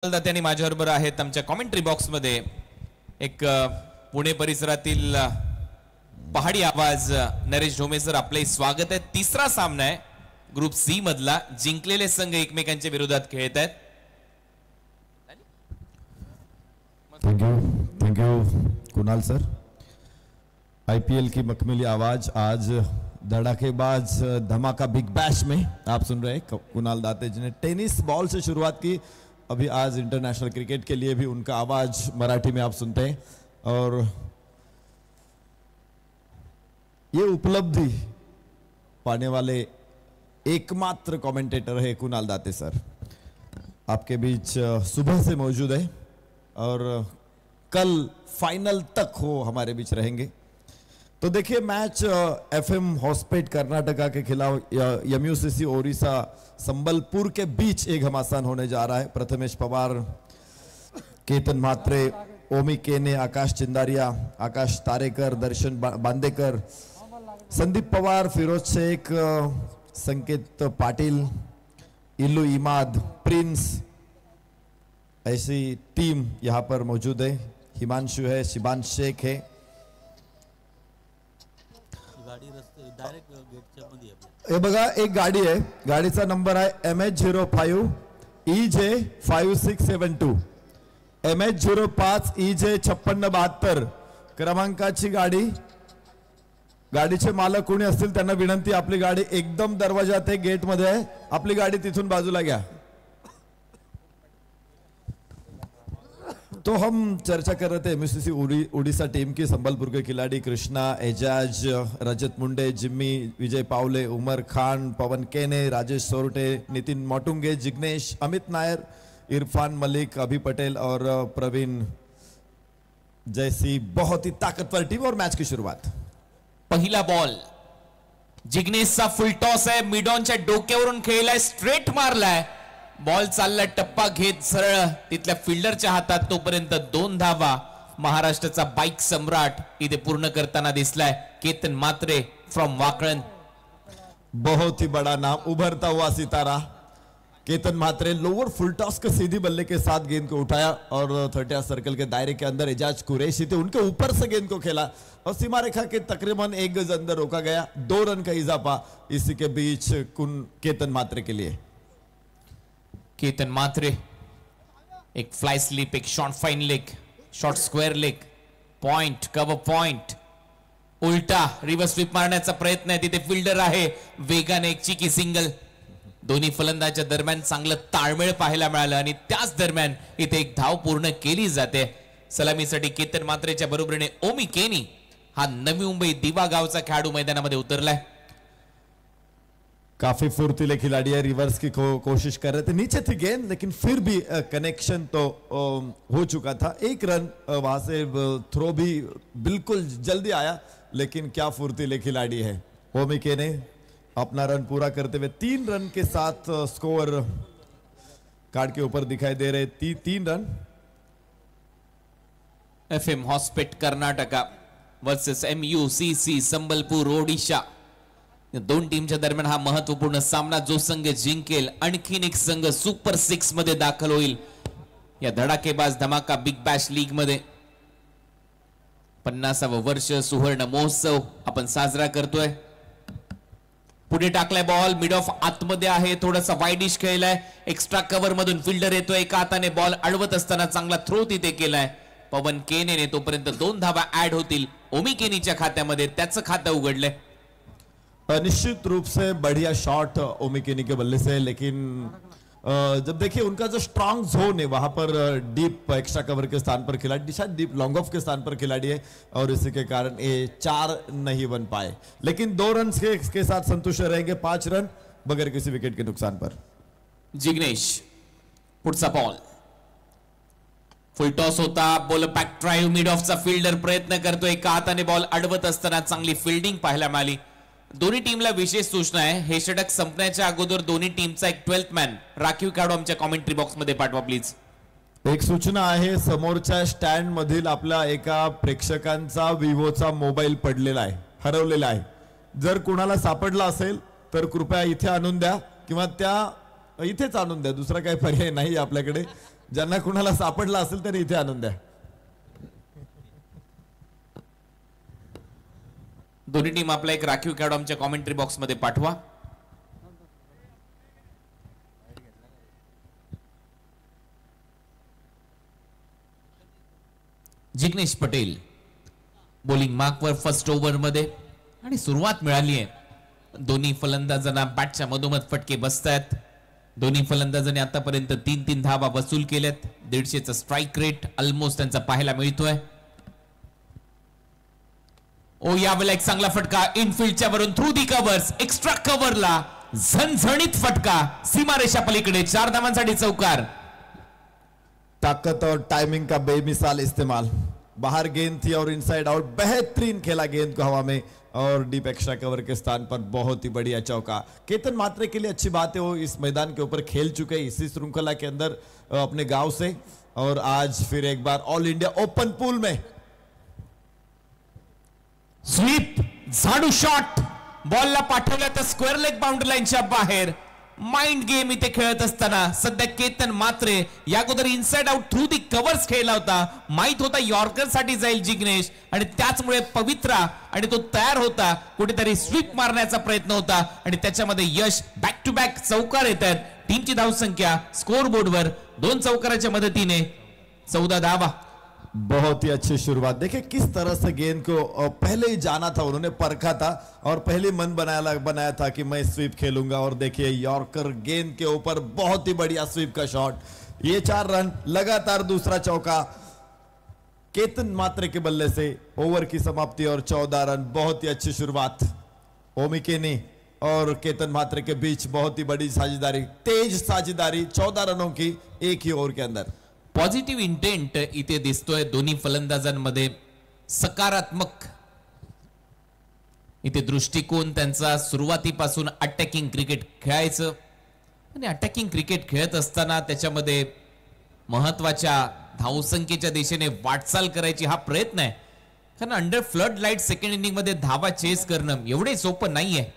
त्यांनी माझ्याबरोबर आहेत आमच्या कॉमेंट्री बॉक्स मध्ये एक पुणे परिसरातील पहाडी आवाज नरेश ढोमे सर, आपले स्वागत आहे। तिसरा सामना आहे ग्रुप सी मधला, जिंकलेले संघ एकमेकांच्या विरोधात खेळत आहेत। Thank you Kunal sir. IPL की मखमली आवाज आज धड़ाकेबाज धमाका बिग बैश में आप सुन रहे हैं। कुणाल दाते जी ने टेनिस बॉल से शुरुआत की, अभी आज इंटरनेशनल क्रिकेट के लिए भी उनका आवाज मराठी में आप सुनते हैं। और ये उपलब्धि पाने वाले एकमात्र कमेंटेटर है कुणाल दाते सर, आपके बीच सुबह से मौजूद है और कल फाइनल तक हो हमारे बीच रहेंगे। तो देखिए मैच एफएम हॉस्पेट कर्नाटका के खिलाफ एमयूसीसी ओडिशा संबलपुर के बीच एक घमासान होने जा रहा है। प्रथमेश पवार, केतन म्हात्रे, ओमी केने, आकाश चिंदारिया, आकाश तारेकर, दर्शन बांदेकर, संदीप पवार, फिरोज शेख, संकेत पाटिल, इल्लू इमाद, प्रिंस, ऐसी टीम यहाँ पर मौजूद है। हिमांशु है, शिबांश शेख है। हे बघा एक गाडी आहे, गाडीचा नंबर आहे MH05 EJ5672, MH05 EJ5672 क्रमांकाची गाडी। गाडीचे मालक कोणी असतील त्यांना विनंती, आपली गाडी एकदम दरवाजात आहे, गेट मध्ये आहे, आपली गाडी तिथून बाजूला घ्या। तो हम चर्चा कर रहे थे एमयूसीसी उड़ीसा टीम की संबलपुर के खिलाड़ी कृष्णा, एजाज, रजत मुंडे, जिम्मी, विजय पावले, उमर खान, पवन केने, राजेश सोरटे, नितिन मोटुंगे, जिग्नेश, अमित नायर, इरफान मलिक, अभी पटेल और प्रवीण जैसी बहुत ही ताकतवर टीम। और मैच की शुरुआत, पहिला बॉल जिग्नेशचा फुल टॉस आहे, मिडॉनच्या डोक्यावरून खेळलाय, स्ट्रेट मारलाय, बॉल चालला टप्पा घेत सरळ तिथल्या फिल्डरच्या हातात, तोपर्यंत 2 धावा महाराष्ट्राचा बाईक सम्राट इथे पूर्ण करताना दिसलाय। केतन म्हात्रे फ्रॉम वाकळण, बहुत ही बड़ा नाम, उभरता हुआ सितारा Ketan Mhatre. Lower full toss के सीधी बल्ले के साथ गेंद को उठाया और 30 सर्कल के दायरे के अंदर एजाज कुरैशी थे, उनके ऊपर से गेंद को खेला और सीमा रेखा के तकरीबन 1 गज अंदर रोका गया। 2 रन का इजाफा इसी के बीच केतन म्हात्रे के लिए। केतन म्हात्रे एक फ्लाय स्लिप, एक short fine leg, short square leg, point, cover point, उलटा रिव्हर्स स्वीप मारण्याचा प्रयत्न आहे, तिथे फिल्डर आहे, वेगाने एक चिकी सिंगल। दोन्ही फलंदाजाच्या दरम्यान चांगलं ताळमेळ पाहायला मिळालं आणि त्याच दरम्यान इथे एक धाव पूर्ण केली जाते। सलामीसाठी केतन म्हात्रेच्या बरोबरीने ओमी केनी हा नवी मुंबई दिवा गावचा खेळाडू मैदानामध्ये उतरलाय। काफी फुर्तीले खिलाड़ी है, रिवर्स की कोशिश कर रहे थे, नीचे थी गेंद लेकिन फिर भी कनेक्शन तो हो चुका था। 1 रन वहां से थ्रो भी बिल्कुल जल्दी आया, लेकिन क्या फुर्तीले खिलाड़ी है। ओमी के ने अपना रन पूरा करते हुए 3 रन के साथ स्कोर कार्ड के ऊपर दिखाई दे रहे 3 run. FM Hospet Karnataka versus MUCC Sambalpur Odisha, दोन टीमच्या दरम्यान हा महत्वपूर्ण सामना। जो संघ जिंकेल आणखीन एक संघ सुपर 6 मध्ये दाखल होईल या धडाकेबाज धमाका बिग बॅश लीग मध्ये। 50वे वर्ष सुवर्ण महोत्सव आपण साजरा करतोय। पुढे टाकलाय बॉल, मिड ऑफ आतमध्ये आहे, थोडासा वाईडिश खेळलाय, एक्स्ट्रा कव्हर मधून फिल्डर येतोय, एका हाताने बॉल अडवत असताना चांगला थ्रो तिथे केलाय पवन केनेने, तोपर्यंत 2 धावा ऍड होतील ओमी केनीच्या खात्यामध्ये, त्याचं खातं उघडलंय। निश्चित रूप से बढ़िया शॉट ओमी केनी के बल्ले से, लेकिन जब देखिए उनका जो स्ट्रांग जोन है वहां पर डीप एक्स्ट्रा कवर के स्थान पर खिलाड़ी, शायद डीप लॉन्ग ऑफ के स्थान पर खिलाड़ी है और इसी के कारण ये 4 नहीं बन पाए, लेकिन 2 रन के साथ संतुष्ट रहेंगे। 5 रन बगैर किसी विकेट के नुकसान पर। जिग्नेश पुढचा बॉल, फुल टॉस होता, बॉल बॅक ड्राइव्ह, मिड ऑफचा फिल्डर प्रयत्न करतोय, एका हाताने बॉल अडवत असताना चांगली फिल्डिंग पाहायला मिळाली। दोन्ही टीमला विशेष सूचना आहे, हे षटक संपण्याच्या अगोदर दोन्ही टीमचा एक 12th मॅन राखीव खेळाडू आमच्या कमेंट्री बॉक्स मध्ये पाठवा प्लीज। एक सूचना आहे, समोरच्या स्टँड मधील आपल्या एका प्रेक्षकांचा विवोचा मोबाईल पडलेला आहे, हरवलेला आहे। जर कोणाला सापडला असेल तर कृपया इथे आणून द्या किंवा त्या इथेच आणून द्या, दुसरा काही पर्याय नाही आपल्याकडे। ज्यांना कुणाला सापडला असेल तरी इथे आणून द्या. दोन्ही टीम आपला एक राखीव खेळाडू आमच्या कॉमेंट्री बॉक्स मध्ये पाठवा. जिग्नेश पटेल बॉलिंग मार्कवर फर्स्ट ओव्हर मध्ये आणि सुरुवात मिळाली आहे. दोन्ही फलंदाजांना बॅटच्या मधोमध फटके बसतायत. दोन्ही फलंदाजांनी आतापर्यंत 3-3 धावा वसूल केल्यात. 150चा स्ट्राईक रेट ऑलमोस्ट त्यांचा पाहायला मिळतोय. ओ यावेळेला एक चांगला फटका इनफिल्डच्या वरून थ्रू दी कव्हर्स एक्स्ट्रा कव्हरला झणझणीत फटका सीमारेषा पलीकडे 4 धावांसाठी चौकार. ताकत और टाइमिंग का बेमिसाल इस्तेमाल. बाहर गेंद थी और इनसाइड आउट बेहतरीन खेला गेंद को हवा में और डीप एक्स्ट्रा कवर के स्थान पर बहुत ही बढ़िया चौका. केतन मात्रे के लिए अच्छी बात है वो इस मैदान के ऊपर खेल चुके हैं इसी श्रृंखला के अंदर अपने गांव से और आज फिर एक बार ऑल इंडिया ओपन पूल में स्वीप झाडू शॉट बॉलला पाठवला तर स्क्वेअर लेग बाउंड्री लाईनच्या बाहेर. माइंड गेम इथे खेळत असताना सध्या केतन मात्रे या अगोदर inside out through the covers खेळला होता. माहित होता यॉर्कर साठी जाईल जिग्नेश आणि त्याचमुळे पवित्रा आणि तो तयार होता. कुठेतरी स्वीप मारण्याचा प्रयत्न होता आणि त्याच्यामध्ये यश. बॅक टू बॅक चौकार येत आहेत. टीमची धावसंख्या स्कोर बोर्डवर 2 चौकाराच्या मदतीने 14 धावा. बहुत ही अच्छी शुरुआत. देखिए किस तरह से गेंद को पहले ही जाना था उन्होंने परखा था और पहले मन बनाया था कि मैं स्वीप खेलूंगा और देखिए यॉर्कर गेंद के ऊपर बहुत ही बढ़िया स्वीप का शॉट. ये 4 रन लगातार दूसरा चौका केतन मात्रे के बल्ले से. ओवर की समाप्ति और 14 रन. बहुत ही अच्छी शुरुआत. ओमी केनी और केतन मात्रे के बीच बहुत ही बड़ी साझेदारी तेज साझेदारी 14 रनों की एक ही ओवर के अंदर. पॉझिटिव्ह इंटेंट इथे दिसतोय दोन्ही फलंदाजांमध्ये. सकारात्मक इथे दृष्टिकोन त्यांचा. सुरुवातीपासून अटॅकिंग क्रिकेट खेळायचं आणि अटॅकिंग क्रिकेट खेळत असताना त्याच्यामध्ये महत्वाच्या धावसंख्येच्या दिशेने वाटचाल करायची हा प्रयत्न आहे. कारण under flood light second inning मध्ये धावा चेस करणं एवढे सोपं नाहीये.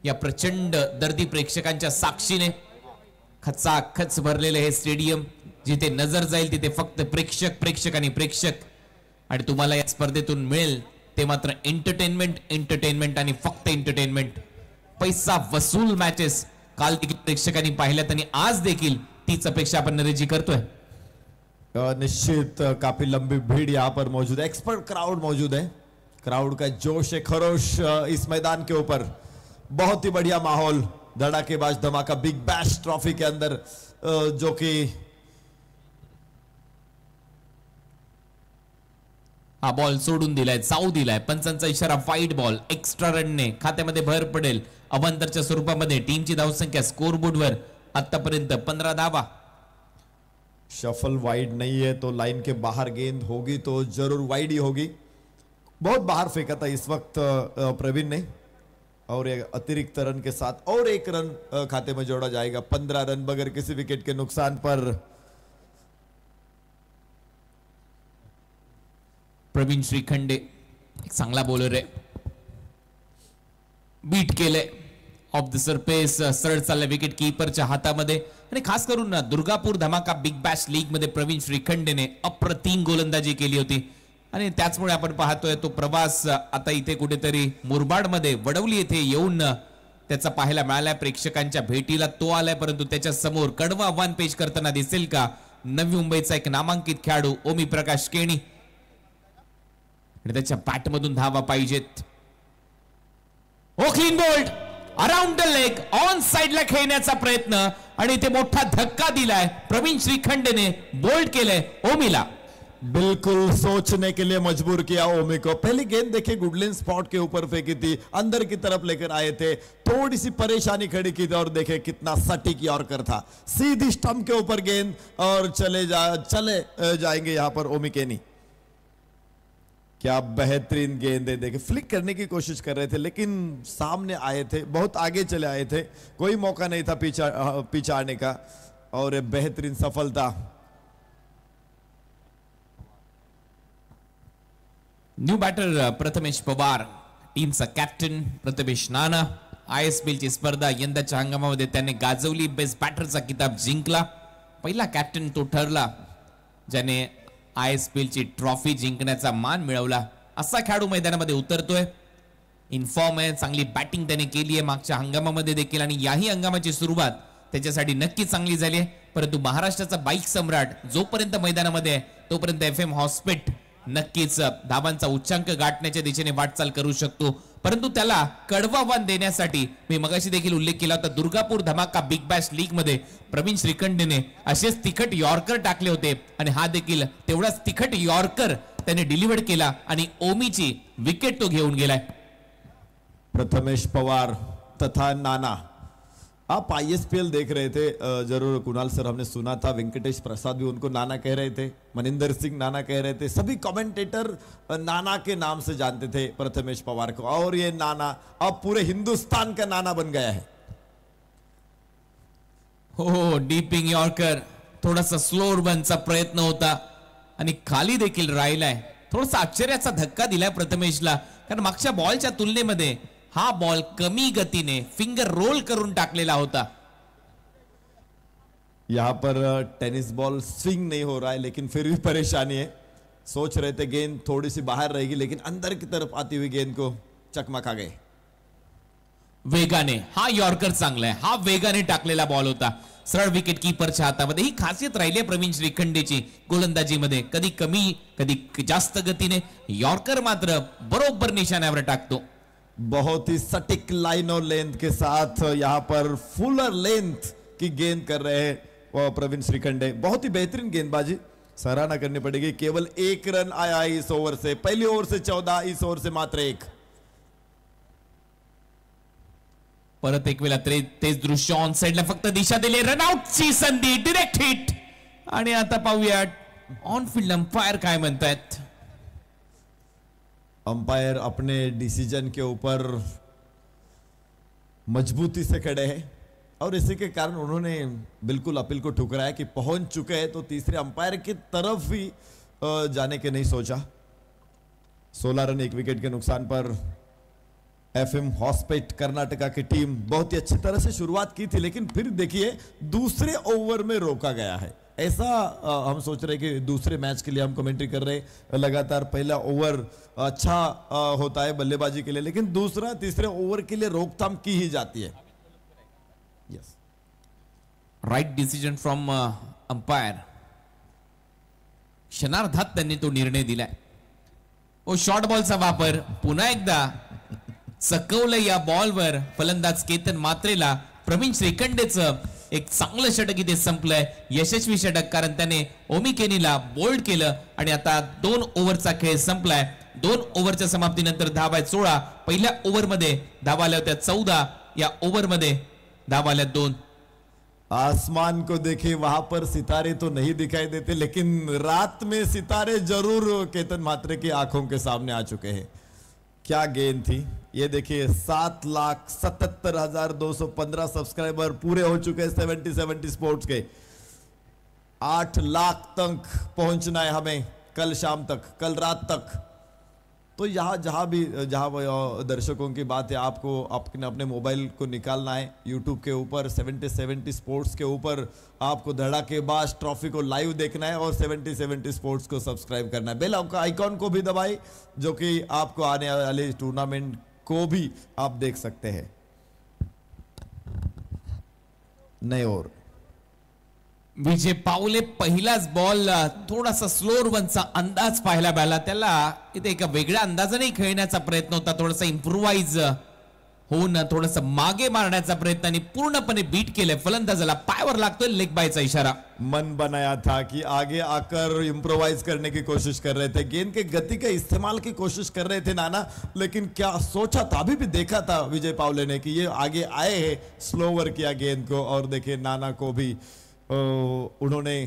या प्रचंड दर्दी प्रेक्षकांच्या साक्षीने खचाखच भरलेले हे स्टेडियम. जिथे नजर जाईल तिथे फक्त प्रेक्षक प्रेक्षक आणि प्रेक्षक. आणि तुम्हाला या स्पर्धेतून मिळेल ते मात्र एंटरटेनमेंट आणि फक्त एंटरटेनमेंट. पैसा वसूल मॅचेस काल देखील प्रेक्षकांनी पाहिल्यात आणि आज देखील तीच अपेक्षा आपण नरेजी करतोय. निश्चित काफी लंबी भीड़ यहाँ पर मौजूद है. एक्सपर्ट क्राउड मौजूद है. क्राउड का जोश है खरोश इस मैदान के ऊपर. बहुत ही बढ़िया माहौल. धड़ाकेबाज धमाका बिग बैश ट्रॉफी के अंदर जो कि हा बॉल सोडून दिलाय. जाऊ दिलाय. पंचांचा इशारा वाईड बॉल. एक्स्ट्रा रनने खात्यामध्ये भर पडेल. अवांतरच्या स्वरूपामध्ये टीमची धावसंख्या स्कोर बोर्डवर आतापर्यंत 15 धावा. शफल वाइड नहीं है तो लाइन के बाहर गेंद होगी तो जरूर वाइड ही होगी. बहुत बाहर फेंका था इस वक्त प्रवीण ने और एक अतिरिक्त रन के साथ और एक रन खाते में जोड़ा जाएगा. 15 रन बगैर किसी विकेट के नुकसान पर. प्रवीण श्रीखंडे एक चांगला बॉलर आहे. बीट केले ऑफ द सरफेस. सरळ चालल्या विकेट कीपरच्या हातामध्ये. आणि खास करून दुर्गापूर धमाका बिग बॅश लीग मध्ये प्रवीण श्रीखंडेने अप्रतिम गोलंदाजी केली होती आणि त्याचमुळे आपण पाहतोय तो प्रवास आता इथे कुठेतरी मुरबाड मध्ये वडवली येथे येऊन त्याचा पाहायला मिळालाय. प्रेक्षकांच्या भेटीला तो आलाय परंतु त्याच्या समोर कडवं आव्हान पेश करताना दिसेल का नवी मुंबईचा एक नामांकित खेळाडू ओमी प्रकाश केणी. आणि त्याच्या बॅट मधून धावा पाहिजेत. ओ clean bowled around the leg on साइडला खेळण्याचा प्रयत्न आणि इथे मोठा धक्का दिलाय. प्रवीण श्रीखंडेने बोल्ड केलंय ओमीला. बिल्कुल सोचने के लिए मजबूर किया ओमी को. पहली गेंद देखिए गुडलिन स्पॉट के ऊपर फेंकी थी. अंदर की तरफ लेकर आए थे. थोड़ी सी परेशानी खड़ी की थी और देखे कितना सटीक यॉर्कर था. सीधी स्टंप के ऊपर गेंद और चले जाएंगे यहाँ पर ओमी केनी. क्या बेहतरीन गेंद है. देखिए फ्लिक करने की कोशिश कर रहे थे लेकिन सामने आए थे. बहुत आगे चले आए थे. कोई मौका नहीं था पिछाड़ने का और बेहतरीन सफलता. न्यू बॅटर प्रथमेश पवार टीमचा कॅप्टन. प्रथमेश नाना ISPL ची स्पर्धा यंदाच्या हंगामामध्ये त्याने गाजवली. बेस्ट बॅटरचा किताब जिंकला. पहिला कॅप्टन तो ठरला ज्याने ISPL ची ट्रॉफी जिंकण्याचा मान मिळवला. असा खेळाडू मैदानामध्ये उतरतोय. इन्फॉर्म आहे, चांगली बॅटिंग त्याने केली आहे मागच्या हंगामामध्ये देखील आणि याही हंगामाची सुरुवात त्याच्यासाठी नक्की चांगली झाली आहे. परंतु महाराष्ट्राचा बाईक सम्राट जोपर्यंत मैदानामध्ये आहे तोपर्यंत FM हॉस्पिट नक्कीच धाबांचा उच्चांक गाठण्याच्या दिशेने वाटचाल करू शकतो. परंतु त्याला कडवं आव्हान देण्यासाठी मी मगाशी देखील उल्लेख केला होता, दुर्गापूर धमाका बिग बॅश लीग मध्ये प्रवीण श्रीखंडेने असेच तिखट यॉर्कर टाकले होते आणि हा देखील तेवढाच तिखट यॉर्कर त्याने डिलिव्हर केला आणि ओमीची विकेट तो घेऊन गेलाय. प्रथमेश पवार तथा नाना, आप ISPL देख रहे थे जरूर कुणाल सर, हमने सुना था वेंकटेश प्रसाद भी उनको नाना कह रहे थे, मनिंदर सिंह नाना कह रहे थे, सभी कमेंटेटर नाना के नाम से जानते थे प्रथमेश पवार को, और ये नाना अब पूरे हिंदुस्तान का नाना बन गया है. हो, डीपिंग यॉर्कर थोडासा स्लोअर बनचा प्रयत्न होता आणि खाली देखील राहिलाय. थोडासा आश्चर्याचा धक्का दिलाय प्रथमेशला, कारण मागच्या बॉलच्या तुलनेमध्ये हा बॉल कमी गतीने फिंगर रोल करून टाकलेला होता. यहाँ पर टेनिस बॉल स्विंग नहीं हो रहा है, लेकिन फिर भी परेशानी है. सोच रहे थे गेंद थोड़ी सी बाहर रहेगी, लेकिन अंदर की तरफ आती हुई गेंद को चकमका गए. वेगाने हा यॉर्कर चांगला आहे, हा वेगाने टाकलेला बॉल होता. सरळ विकेट कीपरच्या हातामध्ये. ही खासियत राहिली आहे प्रवीण श्रीखंडेची गोलंदाजीमध्ये, कधी कमी कधी जास्त गतीने. यॉर्कर मात्र बरोबर निशाण्यावर टाकतो. बहुत ही सटीक लाइन और लेंथ के साथ यहाँ पर फुलर लेंथ की गेंद कर रहे हैं प्रवीण श्रीखंडे. बहुत ही बेहतरीन गेंदबाजी, सराहना करनी पड़ेगी. केवल 1 रन आया इस ओवर से. पहली ओवर से 14, इस ओवर से मात्र 1. परत एक वेळा तेच दृश्य ऑन साइडला फक्त दिशा दिली, रनआउटची संधी, डायरेक्ट हिट. आणि आता पाहूयात ऑन फील्ड अंपायर काय म्हणतात. अंपायर अपने डिसीजन के ऊपर मजबूती से खड़े हैं और इसी के कारण उन्होंने बिल्कुल अपील को ठुकराया कि पहुंच चुके हैं तो तीसरे अंपायर की तरफ भी जाने के नहीं सोचा. 16 रन 1 विकेट के नुकसान पर FM हॉस्पिट कर्नाटका की टीम बहुत ही अच्छी तरह से शुरुआत की थी, लेकिन फिर देखिए दूसरे ओवर में रोका गया है. ऐसा हम सोच रहे कि दूसरे मैच के लिए हम कमेंट्री कर रहे, लगातार पहला ओवर अच्छा होता है बल्लेबाजी के लिए, लेकिन दूसरा तीसरे ओवर के लिए रोकथाम की ही जाती है. Yes, right decision from umpire. क्षणार्धात त्यांनी तो निर्णय दिलाय. ओ शॉर्ट बॉलचा वापर पुन्हा एकदा चकवलं या बॉलवर फलंदाज केतन मात्रेला. प्रवीण श्रीखंडेचं एक चांगलं षटक इथे संपलंय, यशस्वी षटक, कारण त्याने ओमी केनीला बोल्ड केलं आणि आता 2 ओव्हरचा खेळ संपलाय. 2 ओव्हरच्या समाप्तीनंतर धावा 16. पहिल्या ओव्हरमध्ये धावा आल्या होत्या 14, या ओव्हरमध्ये धावा आल्या 2. आसमान को देखिए, वहां पर सितारे तो नहीं दिखाई देते, लेकिन रात में सितारे जरूर केतन मात्रे की आंखों के सामने आ चुके हैं. क्या गेंद थी ये देखिए. 7,77,215 सब्सक्राइबर पूरे हो चुके हैं 70 स्पोर्ट्स के. 8 लाख तक पहुंचना है हमें कल शाम तक, कल रात तक. तो यहाँ जहाँ दर्शकों की बात है, आपको अपने मोबाइल को निकालना है YouTube के ऊपर 70 स्पोर्ट्स के ऊपर. आपको धड़ाकेबाज ट्रॉफी को लाइव देखना है और 70 स्पोर्ट्स को सब्सक्राइब करना है. बेल आइकॉन को भी दबाई, जो कि आपको आने वाले टूर्नामेंट को भी आप देख सकते हैं. नए और विजय पावले पहिलाच बॉल थोडासा स्लोअर वनचा अंदाज पाहायला मिळाला. त्याला इथे एका वेगळ्या अंदाजाने खेळण्याचा प्रयत्न होता, थोडासा इम्प्रोवाइज होऊन थोडासा मागे मारण्याचा प्रयत्न आणि पूर्णपणे बीट केले. फलंदाजाला पायावर लागतोय लेग बायचा इशारा. मन बनाया था कि आगे आकर इम्प्रोवाइज करने की कोशिश कर रहे थे, गेंद के गति का इस्तेमाल की कोशिश कर रहे थे नाना, लेकिन क्या सोचा था, अभी भी देखा था विजय पावले ने कि ये आगे आए हैं, स्लोवर किया गेंद को. और देखिए नाना को भी उन्होंने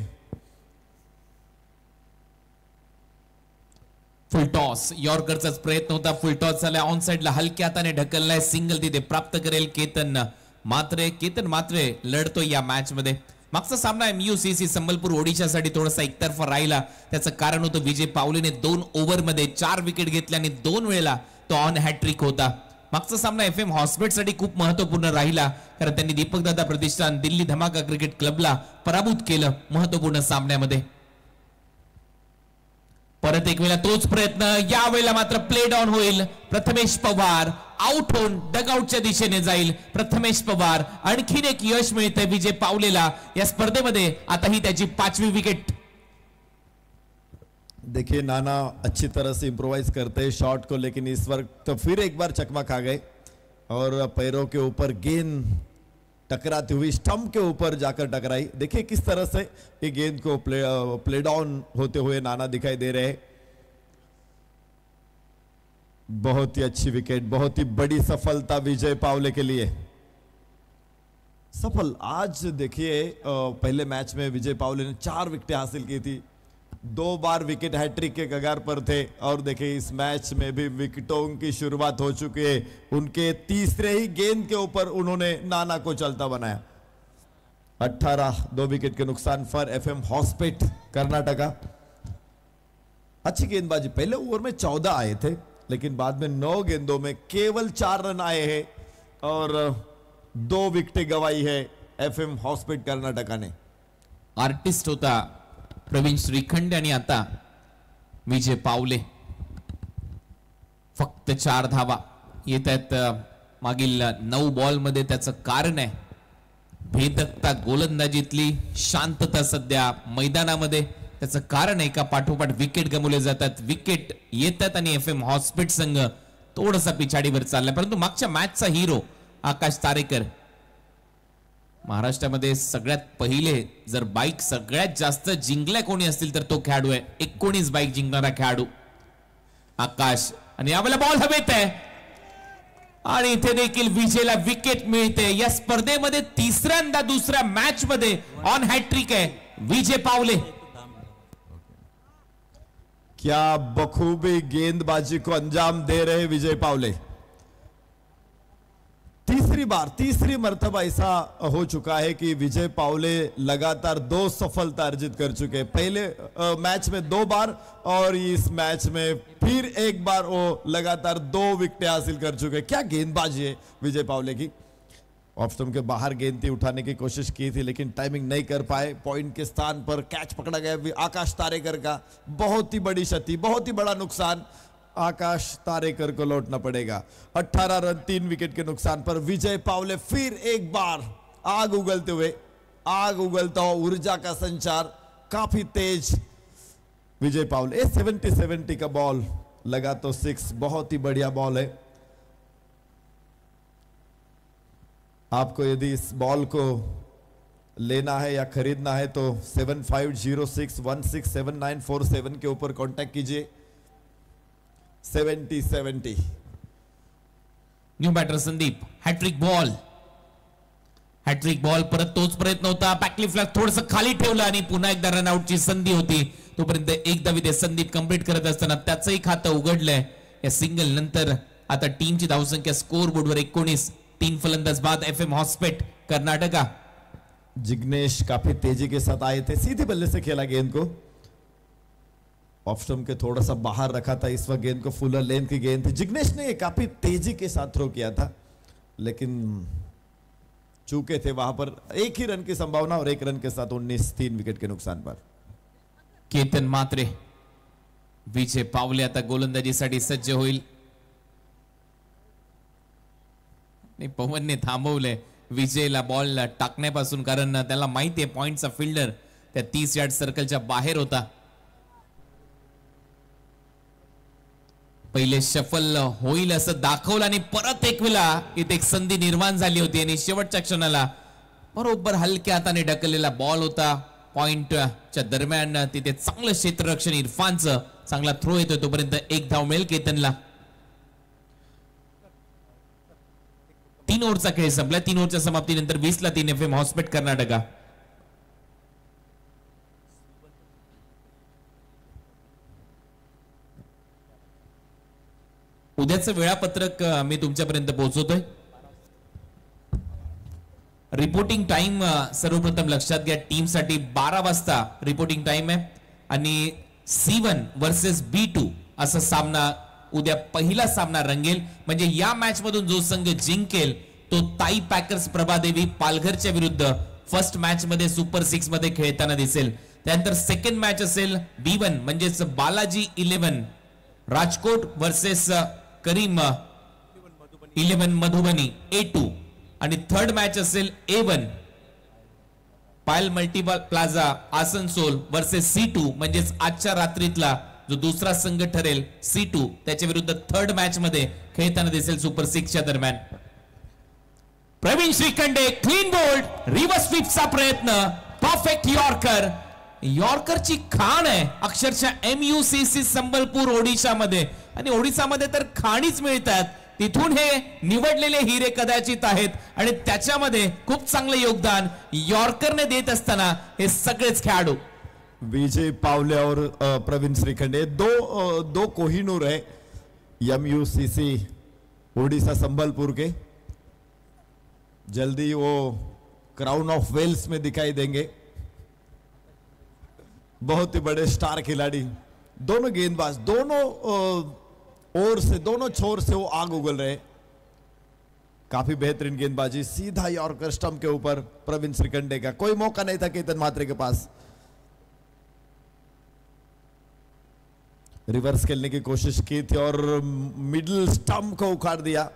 फुल टॉस, यॉर्करचाच प्रयत्न होता. फुल टॉस झाला, ऑन साइडला हलक्या हाताने ढकललाय. सिंगल तिथे प्राप्त करेल केतन मात्रे. केतन मात्रे लढतोय या मॅच मध्ये. मागचा सामना MUCC संबलपूर ओडिशासाठी थोडासा एकतर्फा राहिला. त्याचं कारण होतं विजय पावलेने 2 ओव्हर मध्ये 4 विकेट घेतल्या आणि 2 वेळेला तो ऑन हॅट्रिक होता. मागचा सामना FM हॉस्पिटल साठी खूप महत्त्वपूर्ण राहिला, कारण त्यांनी दीपक दादा प्रतिष्ठान दिल्ली धमाका क्रिकेट क्लबला पराभूत केलं महत्त्वपूर्ण सामन्यामध्ये. परत एक वेळा तोच प्रयत्न, यावेळेला मात्र प्ले डाऊन होईल. प्रथमेश पवार आउट होऊन डगआउटच्या दिशेने जाईल. प्रथमेश पवार आणखीन एक यश मिळतंय विजय पावलेला या स्पर्धेमध्ये. आता ही त्याची 5वी विकेट. देखिए नाना अच्छी तरह से इम्प्रोवाइज करते हैं शॉट को, लेकिन इस वक्त तो फिर एक बार चकमा खा गए और पैरों के ऊपर गेंद टकराती हुई स्टंप के ऊपर जाकर टकराई. देखिए किस तरह से ये गेंद को प्ले डाउन होते हुए नाना दिखाई दे रहे हैं. बहुत ही अच्छी विकेट, बहुत ही बड़ी सफलता विजय पावले के लिए. सफल आज देखिए पहले मैच में विजय पावले ने 4 विकेटें हासिल की थी, 2 बार विकेट हैट्रिक के कगार पर थे, और देखिए इस मैच में भी विकेटों की शुरुआत हो चुकी है. उनके तीसरे ही गेंद के ऊपर उन्होंने नाना को चलता बनाया. 18 2 विकेट के नुकसान पर FM हॉस्पिटल कर्नाटका. अच्छी गेंदबाजी, पहले ओवर में 14 आए थे, लेकिन बाद में 9 गेंदों में केवल 4 रन आए हैं और 2 विकेटें गंवाई है FM हॉस्पिटल कर्नाटका ने. आर्टिस्ट होता प्रवीण श्रीखंड आणि आता विजय पावले. फक्त 4 धावा येत आहेत मागील 9 बॉल मध्ये. त्याचं कारण आहे भेदकता गोलंदाजीतली शांतता सध्या मैदानामध्ये. त्याचं कारण एका पाठोपाठ विकेट गमावले जातात, विकेट येतात आणि FM हॉस्पिटल संघ थोडासा पिछाडीवर चाललाय. परंतु मागच्या मॅचचा हिरो आकाश तारेकर, महाराष्ट्रामध्ये सगळ्यात पहिले जर बाईक सगळ्यात जास्त जिंकल्या कोणी असतील तर तो खेळाडू आहे. 19 बाईक जिंकणारा खेळाडू आकाश. आणि यावेळेला बॉल हवेत आहे आणि इथे देखील विजयला विकेट मिळते. या स्पर्धेमध्ये तिसऱ्यांदा दुसऱ्या मॅच मध्ये ऑन हॅट्रिक आहे विजय पावले. क्या बखूबी गेंदबाजी को अंजाम दे रहे विजय पावले. तीसरी मर्तबा ऐसा हो चुका है कि विजय पावले लगातार 2 सफलता अर्जित कर चुके हैं. पहले मैच में 2 बार और इस मैच में फिर एक बार वो लगातार 2 विकेटें हासिल कर चुके हैं. क्या गेंदबाजी है विजय पावले की. ऑफ स्टंप के बाहर गेंद थी, उठाने की कोशिश की थी लेकिन टाइमिंग नहीं कर पाए. पॉइंट के स्थान पर कैच पकड़ा गया आकाश तारेकर का. बहुत ही बड़ी क्षति, बहुत ही बड़ा नुकसान आकाश तारेकर को लौटना पड़ेगा. 18 रन 3 विकेट के नुकसान पर विजय पावले फिर एक बार आग उगलते हुए, आग उगलता हुआ ऊर्जा का संचार काफी तेज विजय पावले. 70 का बॉल लगा तो 6, बहुत ही बढ़िया बॉल है. आपको यदि इस बॉल को लेना है या खरीदना है तो 7506167947 के ऊपर कांटेक्ट कीजिए. 70. New batter Sandeep. Hat-trick ball, hat-trick ball. परत तोच प्रयत्न होता, बॅकलिफ्टला थोडंसं खाली ठेवलं आणि पुन्हा एकदा रनआउटची संधी होती. तोपर्यंत एकदा विजय संदीप कंप्लीट करत असताना त्याचंही खातं उघडलंय. या सिंगल नंतर आता टीमची धावसंख्या स्कोर बोर्डवर 19. 3 फलंदाज बाद FM हॉस्पिटल कर्नाटका. जिग्नेश काफी तेजी के साथ आए थे, सीधे बल्ले से खेला गेंद को. ऑफ स्टंप के थोड़ा सा बाहर रखा था, इस वक्त गेंद को फुलर लेंथ की गेंद थी. जिग्नेश ने काफी तेजी के साथ थ्रो किया था लेकिन चूके थे वहां पर. 1 ही रन की संभावना और 1 रन के साथ 19. 3 विकेट के नुकसान पर केतन मात्रे. विजय पावले आता गोलंदाजीसाठी सज्ज होईल. पवनने थांबवले विजयला बॉल टाकण्यापासून, कारण त्याला माहिती आहे पॉइंटचा फिल्डर त्या 30 यार्ड सर्कलच्या बाहेर होता. पहिले शफल होईल असं दाखवलं आणि परत एक वेळा इथे एक संधी निर्माण झाली होती आणि शेवटच्या क्षणाला बरोबर हलक्या हाताने ढकललेला बॉल होता. पॉइंटच्या दरम्यान तिथे चांगलं क्षेत्ररक्षण इरफानचं, चांगला थ्रो येतोय. तोपर्यंत 1 धाव मिळेल केतनला. 3 ओव्हरचा खेळ संपला. 3 ओव्हरच्या समाप्तीनंतर 20ला 3 FM हॉस्पिटल कर्नाटका. उद्याचं वेळापत्रक मी तुमच्यापर्यंत पोहोचवतोय. रिपोर्टिंग टाइम सर्वप्रथम लक्षात घ्या, टीम साठी 12 वाजता रिपोर्टिंग टाइम आहे आणि C1 वर्सेस B2 असा सामना उद्या पहिला सामना रंगेल. म्हणजे या मॅच मधून जो संघ जिंकेल तो ताई पॅकर्स प्रभादेवी पालघरच्या विरुद्ध फर्स्ट मॅच मध्ये सुपर 6 मध्ये खेळताना दिसेल. त्यानंतर सेकंड मॅच असेल B1 म्हणजेच बालाजी 11 राजकोट वर्सेस करीम 11 मधुबनी A2 आणि थर्ड मॅच असेल A1 Payal multiple plaza Asansol versus C2 म्हणजेच आजच्या रात्रीतला जो दुसरा संघ ठरेल C2 त्याच्या विरुद्ध थर्ड मॅच मध्ये खेळताना दिसेल सुपर 6 च्या दरम्यान. Pravin Shrikhande clean bowled reverse स्वीपचा प्रयत्न परफेक्ट यॉर्कर. यॉर्करची खाण आहे अक्षरशः MUCC संबलपूर ओडिशामध्ये आणि ओडिशामध्ये तर खाणीच मिळतात. तिथून हे निवडलेले हिरे कदाचित आहेत आणि त्याच्यामध्ये खूप चांगलं योगदान यॉर्करने देत असताना हे सगळेच खेळाडू विजय पावले और प्रवीण श्रीखंडे दो कोहिनूर है MUCC ओडिशा संबलपुर के. जल्दी वो क्राउन ऑफ वेल्स में दिखाई देंगे. बहुत ही बड़े स्टार खिलाड़ी दोनों गेंदबाज दोनों ओर से दोनों छोर से वो आग उगल रहे. काफी बेहतरीन गेंदबाजी सीधा यॉर्कर स्टंप के ऊपर प्रवीण श्रीखंडे का कोई मौका नहीं था केतन म्हात्रे के पास. रिवर्स खेलने की कोशिश की थी और मिडिल स्टंप को उखाड़ दिया.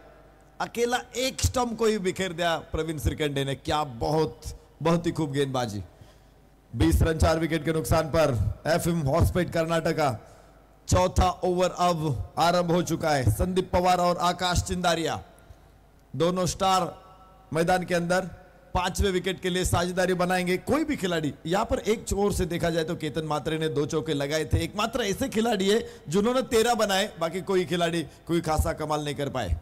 अकेला एक स्टंप को ही बिखेर दिया प्रवीण श्रीखंडे ने. क्या बहुत ही खूब गेंदबाजी. 20 रन 4 विकेट के नुकसान पर FM हॉस्पेट कर्नाटका. चौथा ओवर अब आरंभ हो चुका है. संदीप पवार और आकाश चिंदारिया दोनों स्टार मैदान के अंदर 5वें विकेट के लिए साझेदारी बनाएंगे. कोई भी खिलाड़ी यहां पर एक ओर से देखा जाए तो केतन म्हात्रे ने 2 चौके लगाए थे. एकमात्र ऐसे खिलाड़ी है जिन्होंने 13 बनाए. बाकी कोई खिलाड़ी कोई खासा कमाल नहीं कर पाए.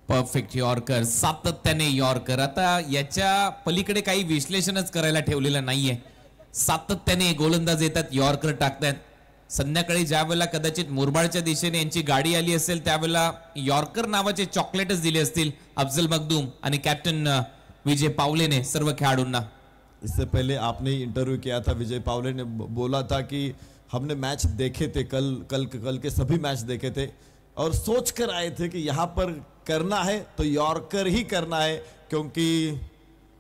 परफेक्ट यॉर्कर सातत्याने यॉर्कर. आता याच्या पलीकडे काही विश्लेषणच करायला ठेवलेलं नाहीये. सातत्याने गोलंदाज येतात यॉर्कर टाकतात. संध्याकाळी ज्या वेळेला कदाचित मुरबाडच्या दिशेने यांची गाडी आली असेल त्यावेळेला यॉर्कर नावाचे चॉकलेटच दिले असतील अफजल मखदूम आणि कॅप्टन विजय पावले ने सर्व खेळाडूंना. इससे पहले आपने इंटरव्यू किया था. विजय पावले ने बोला था कि हमने मैच देखे थे कल के सभी मैच देखे थे और सोच कर आए थे कि यहां पर करना है तो यॉर्कर ही करना है क्योंकि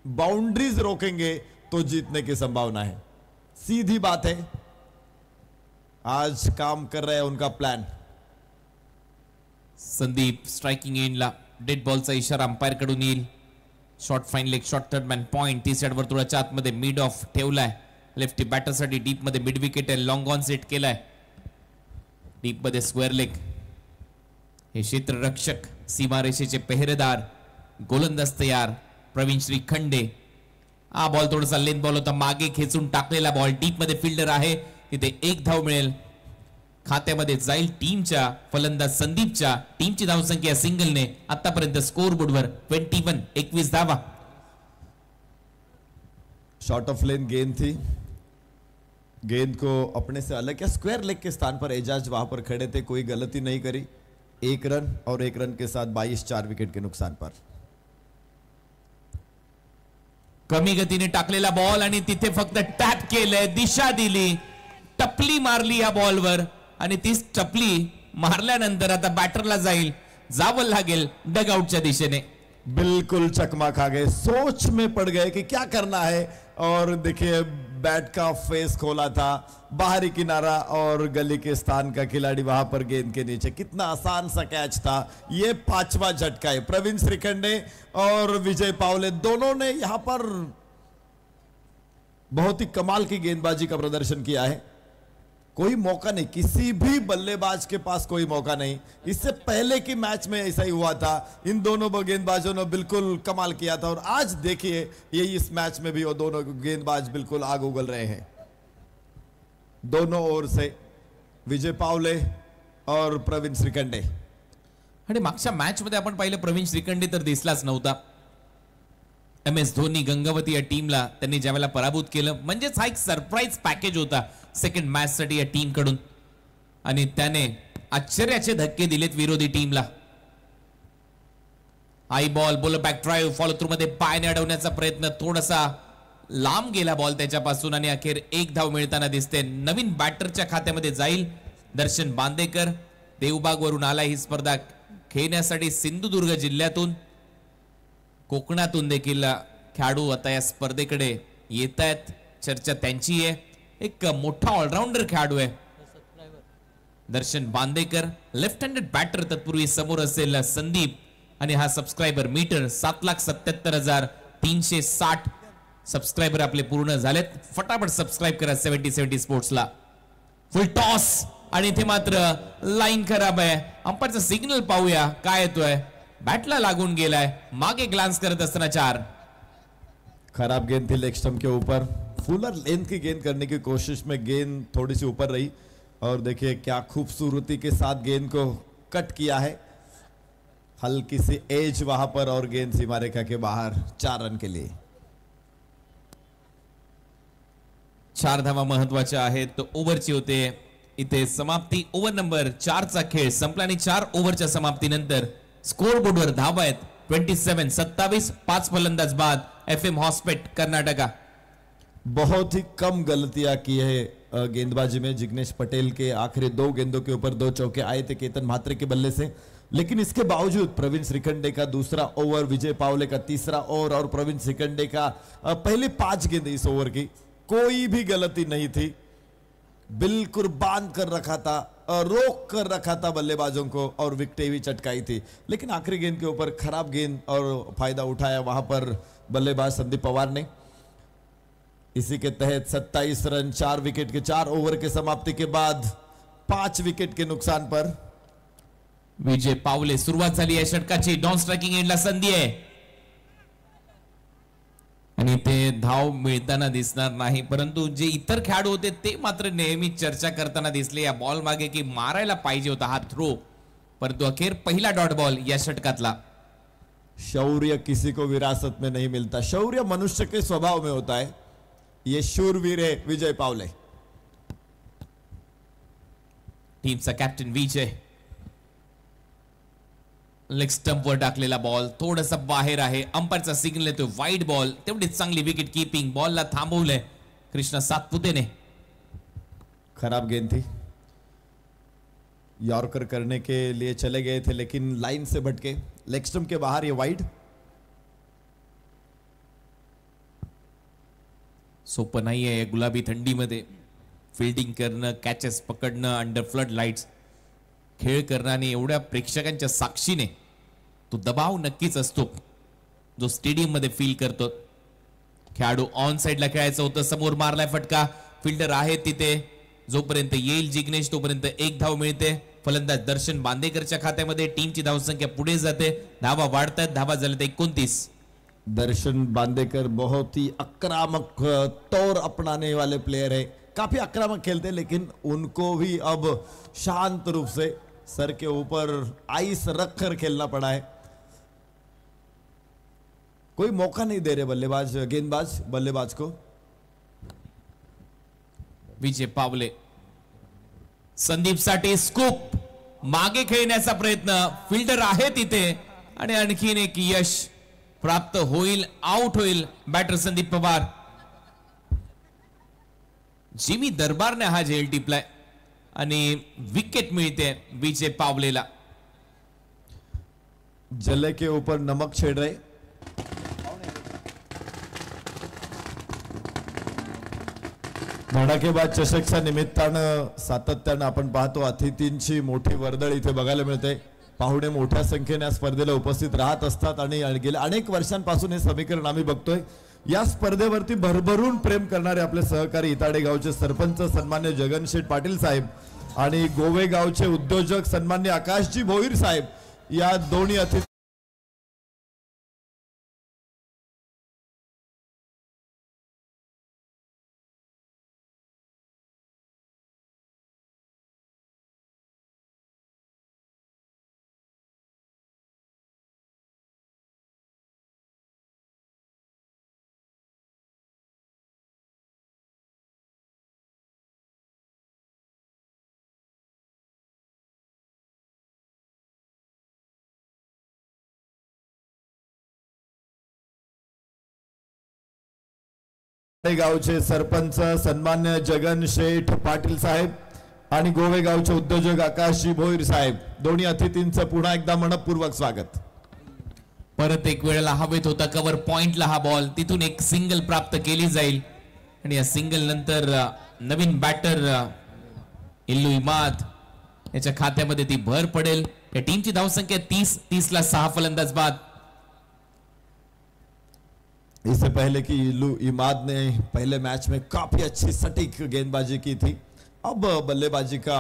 बाउंड्रीज रोकेंगे तो जीतने की संभावना है. सीधी बात है. आज काम कर रहे हैं उनका प्लान. संदीप स्ट्राइकिंग एंडला डेड बॉलचा इशारा अंपायर कडून येईल. Short fine leg short third man point 30 yard वर्तुळाच्या आतमध्ये मिड ऑफ ठेवलाय. लेफ्टी बॅटरसाठी डीप मध्ये मिड विकेट आहे. लॉंग ऑन सेट केलाय. डीप मध्ये स्क्वेअर लेग. हे क्षेत्ररक्षक सीमारेषेचे पेहरेदार गोलंदाज तयार प्रवीण श्रीखंडे. हा बॉल थोडासा लेंथ बॉल होता मागे खेचून टाकलेला बॉल. डीप मध्ये फिल्डर आहे तिथे एक धाव मिळेल. खात्यामध्ये जाईल टीमच्या फलंदाज संदीपच्या. टीमची धावसंख्या सिंगलने आतापर्यंत स्कोर बोर्डवर 21 धावा. शॉर्ट ऑफ लेन गेंद थी. गेंद को अपने से अलग या स्क्वायर लेग के स्थान पर एजाज वहां पर खड़े थे. कोई गलती नहीं करी. 1 रन और 1 रन के साथ 22 4 विकेट के नुकसान पर. कमी गतीने टाकलेला बॉल आणि तिथे फक्त टॅप केलंय. दिशा दिली. टपली मारली या बॉलवर आणि ती टपली मारल्यानंतर आता बॅटरला जावं लागेल डगआउटच्या दिशेने. बिल्कुल चकमा खा गए. सोच में पड़ गए कि क्या करना है और देखिए बैट का फेस खोला था. बाहरी किनारा और गली के स्थान का खिलाड़ी वहां पर गेंद के नीचे. कितना आसान सा कैच था. ये 5वां झटका है. प्रवीण श्रीखंडे और विजय पावले दोनों ने यहां पर बहुत ही कमाल की गेंदबाजी का प्रदर्शन किया है. कोई मौका नहीं. किसी भी बल्लेबाज के पास कोई मौका नहीं. इससे पहले की मैच में ऐसा ही हुआ था. इन दोनों गेंदबाजों ने बिल्कुल कमाल किया था और आज देखिए ये इस मैच में भी वो दोनों गेंदबाज बिल्कुल आग उगल रहे हैं. दोनों ओर से विजय पावले और प्रवीण श्रीखंडे. आणि मागच्या मॅच मध्ये आपण पाहिलं प्रवीण श्रीखंडे तर दिसलाच नव्हता. MS धोनी गंगावती या टीमला त्यांनी ज्यावेळेला पराभूत केलं म्हणजेच हा एक सरप्राईज पॅकेज होता सेकंड मॅच साठी या टीम कडून आणि त्याने आश्चर्याचे धक्के दिलेत विरोधी टीमला. High ball bowler back drive follow through मध्ये पायाने अडवण्याचा प्रयत्न. थोडासा लांब गेला बॉल त्याच्यापासून आणि अखेर एक धाव मिळताना दिसते. नवीन बॅटरच्या खात्यामध्ये जाईल दर्शन बांदेकर देवबाग वरून आला ही स्पर्धा खेळण्यासाठी. सिंधुदुर्ग जिल्ह्यातून कोकणातून देखील खेळाडू आता या स्पर्धेकडे येत आहेत. चर्चा त्यांची आहे. एक मोठा ऑलराऊंडर खेळाडू आहे Darshan Bandekar. Left handed batter. तत्पूर्वी समोर असेल संदीप आणि हा सबस्क्रायबर मीटर 7,77,360 सबस्क्रायबर आपले पूर्ण झालेत. फटाफट सबस्क्राईब करा 70-70 स्पोर्ट्सला. फुल टॉस आणि इथे मात्र लाईन खराब आहे. अंपायरचा सिग्नल पाहूया काय येतोय. बॅटला लागून गेलाय. मागे ग्लान्स करत असताना 4. खराब गेंद थी लेग स्टंप के ऊपर. फुलर लेंथ की गेंद करने की कोशिश में गेंद थोड़ी सी ऊपर रही और देखिए क्या खूबसूरती के साथ गेंद को कट किया है. हल्की सी एज वहां पर और गेंद सीमा रेखा के बाहर. 4 रन के लिए. 4 धावा महत्वाच्या आहेत. ओव्हरची होते इथे समाप्ती. ओव्हर नंबर 4 चा खेळ संपला आणि 4 ओव्हरच्या समाप्तीनंतर स्कोर बोर्डवर धावा आहेत 27-27. 5 फलंदाज बाद. FM हॉस्पेट कर्नाटका. बहुत ही कम गलतियां की है गेंदबाजी में. जिग्नेश पटेल के आखिरी 2 गेंदों के ऊपर 2 चौके आए थे केतन म्हात्रे के बल्ले से, लेकिन इसके बावजूद प्रवीण श्रीखंडे का दूसरा ओवर, विजय पावले का तीसरा ओवर और प्रवीण श्रीखंडे का पहले 5 गेंद इस ओवर की कोई भी गलती नहीं थी. बिल्कुल बांध कर रखा था, रोक कर रखा था बल्लेबाजों को और विकेटें भी चटकाई थी. लेकिन आखिरी गेंद के ऊपर खराब गेंद और फायदा उठाया वहां पर बल्लेबाज संदीप पवार ने. इसी के तहत 27 रन 4 विकेट के 4 ओवर के समाप्ति के बाद 5 विकेट के नुकसान पर विजय पावले. सुरुवात झाली आहे षटकाची. डॉन स्ट्रायकिंग एंडला संधी आहे आणि ते धाव मिळताना दिसणार नाही, परंतु जे इतर खेळाडू होते ते मात्र नेहमी चर्चा करताना दिसले या बॉल मागे की मारायला पाहिजे होता हा थ्रो, परंतु अखेर पहिला डॉट बॉल या षटकातला. शौर्य किसी को विरासत में नहीं मिलता, शौर्य मनुष्य के स्वभाव में होता है. ये शूरवीर है विजय पावले. टीमचा कॅप्टन विजय. लेग स्टंप वर टाकलेला बॉल थोडासा बाहेर आहे. अंपायरचा सिग्नल येतोय वाईड बॉल. तेवढीच चांगली विकेट कीपिंग. बॉलला थांबवलंय कृष्णा सातपुतेने. खराब गेंद थी. यॉर्कर करने के लिए चले गए थे लेकिन लाइन से भटके. लेग स्टंप के बाहर ये वाइड. सोपं नाहीये गुलाबी थंडीमध्ये फील्डिंग करणं, कॅचेस पकडणं अंडर फ्लड लाईट्स, खेळ करणं आणि एवढ्या प्रेक्षकांच्या साक्षीने तो दबाव नक्कीच असतो जो स्टेडियम मध्ये फील करतो. खेळाडू ऑन साइडला खेळायचं होतं. समोर मारलाय फटका. फिल्डर आहे तिथे. जोपर्यंत येईल जिग्नेश तोपर्यंत 1 धाव मिळते. फलंदाज दर्शन बांदेकरच्या खात्यामध्ये. टीमची धावसंख्या पुढे जाते. धावा वाढतात. धावा झाल्यात 29. दर्शन बांदेकर बहुत ही आक्रामक तौर अपनाने वाले प्लेयर है. काफी आक्रामक खेलते लेकिन उनको भी अब शांत रूप से सर के ऊपर आइस रखकर खेलना पड़ा है. कोई मौका नहीं दे रहे गेंदबाज बल्लेबाज को. विजय पावले. संदीप साठी स्कूप. मागे खेळण्याचा प्रयत्न. फिल्डर आहे तिथे आणि आणखीन एक यश प्राप्त होईल. आउट होईल बॅटर संदीप पवार. जिमी दरबारने हा झेल टिपलाय आणि विकेट मिळते विजय पावलेला. जले के ऊपर नमक छेड़ रहे. धडाकेबाज चषकच्या निमित्तानं सातत्यानं आपण पाहतो अतिथींची मोठी वर्दळ इथे बघायला मिळते. पाहुणे मोठ्या संख्येने या स्पर्धेला उपस्थित राहत असतात आणि गेल्या अनेक वर्षांपासून हे समीकरण आम्ही बघतोय. या स्पर्धेवरती भरभरून प्रेम करणारे आपले सहकारी इताडे गावचे सरपंच सन्मान्य जगनशेठ पाटील साहेब आणि गोवे गावचे उद्योजक सन्मान्य आकाशजी भोईर साहेब या दोन्ही अतिथी गावचे सरपंच सन्मान्य जगन शेठ पाटील साहेब आणि गोवेगावचे उद्योजक आकाशजी भोईर साहेब दोन्ही अतिथींचं पुन्हा एकदा मनपूर्वक स्वागत. परत एक वेळेला हवेत होता कव्हर पॉइंटला हा बॉल, तिथून एक सिंगल प्राप्त केली जाईल आणि या सिंगल नंतर नवीन बॅटर इल्लू इमाद याच्या खात्यामध्ये ती भर पडेल. या टीमची धावसंख्या 30 ला 6 फलंदाज बाद. इससे पहले कि इल्लू इमाद ने पहले मैच में काफी अच्छी सटीक गेंदबाजी की थी, अब बल्लेबाजी का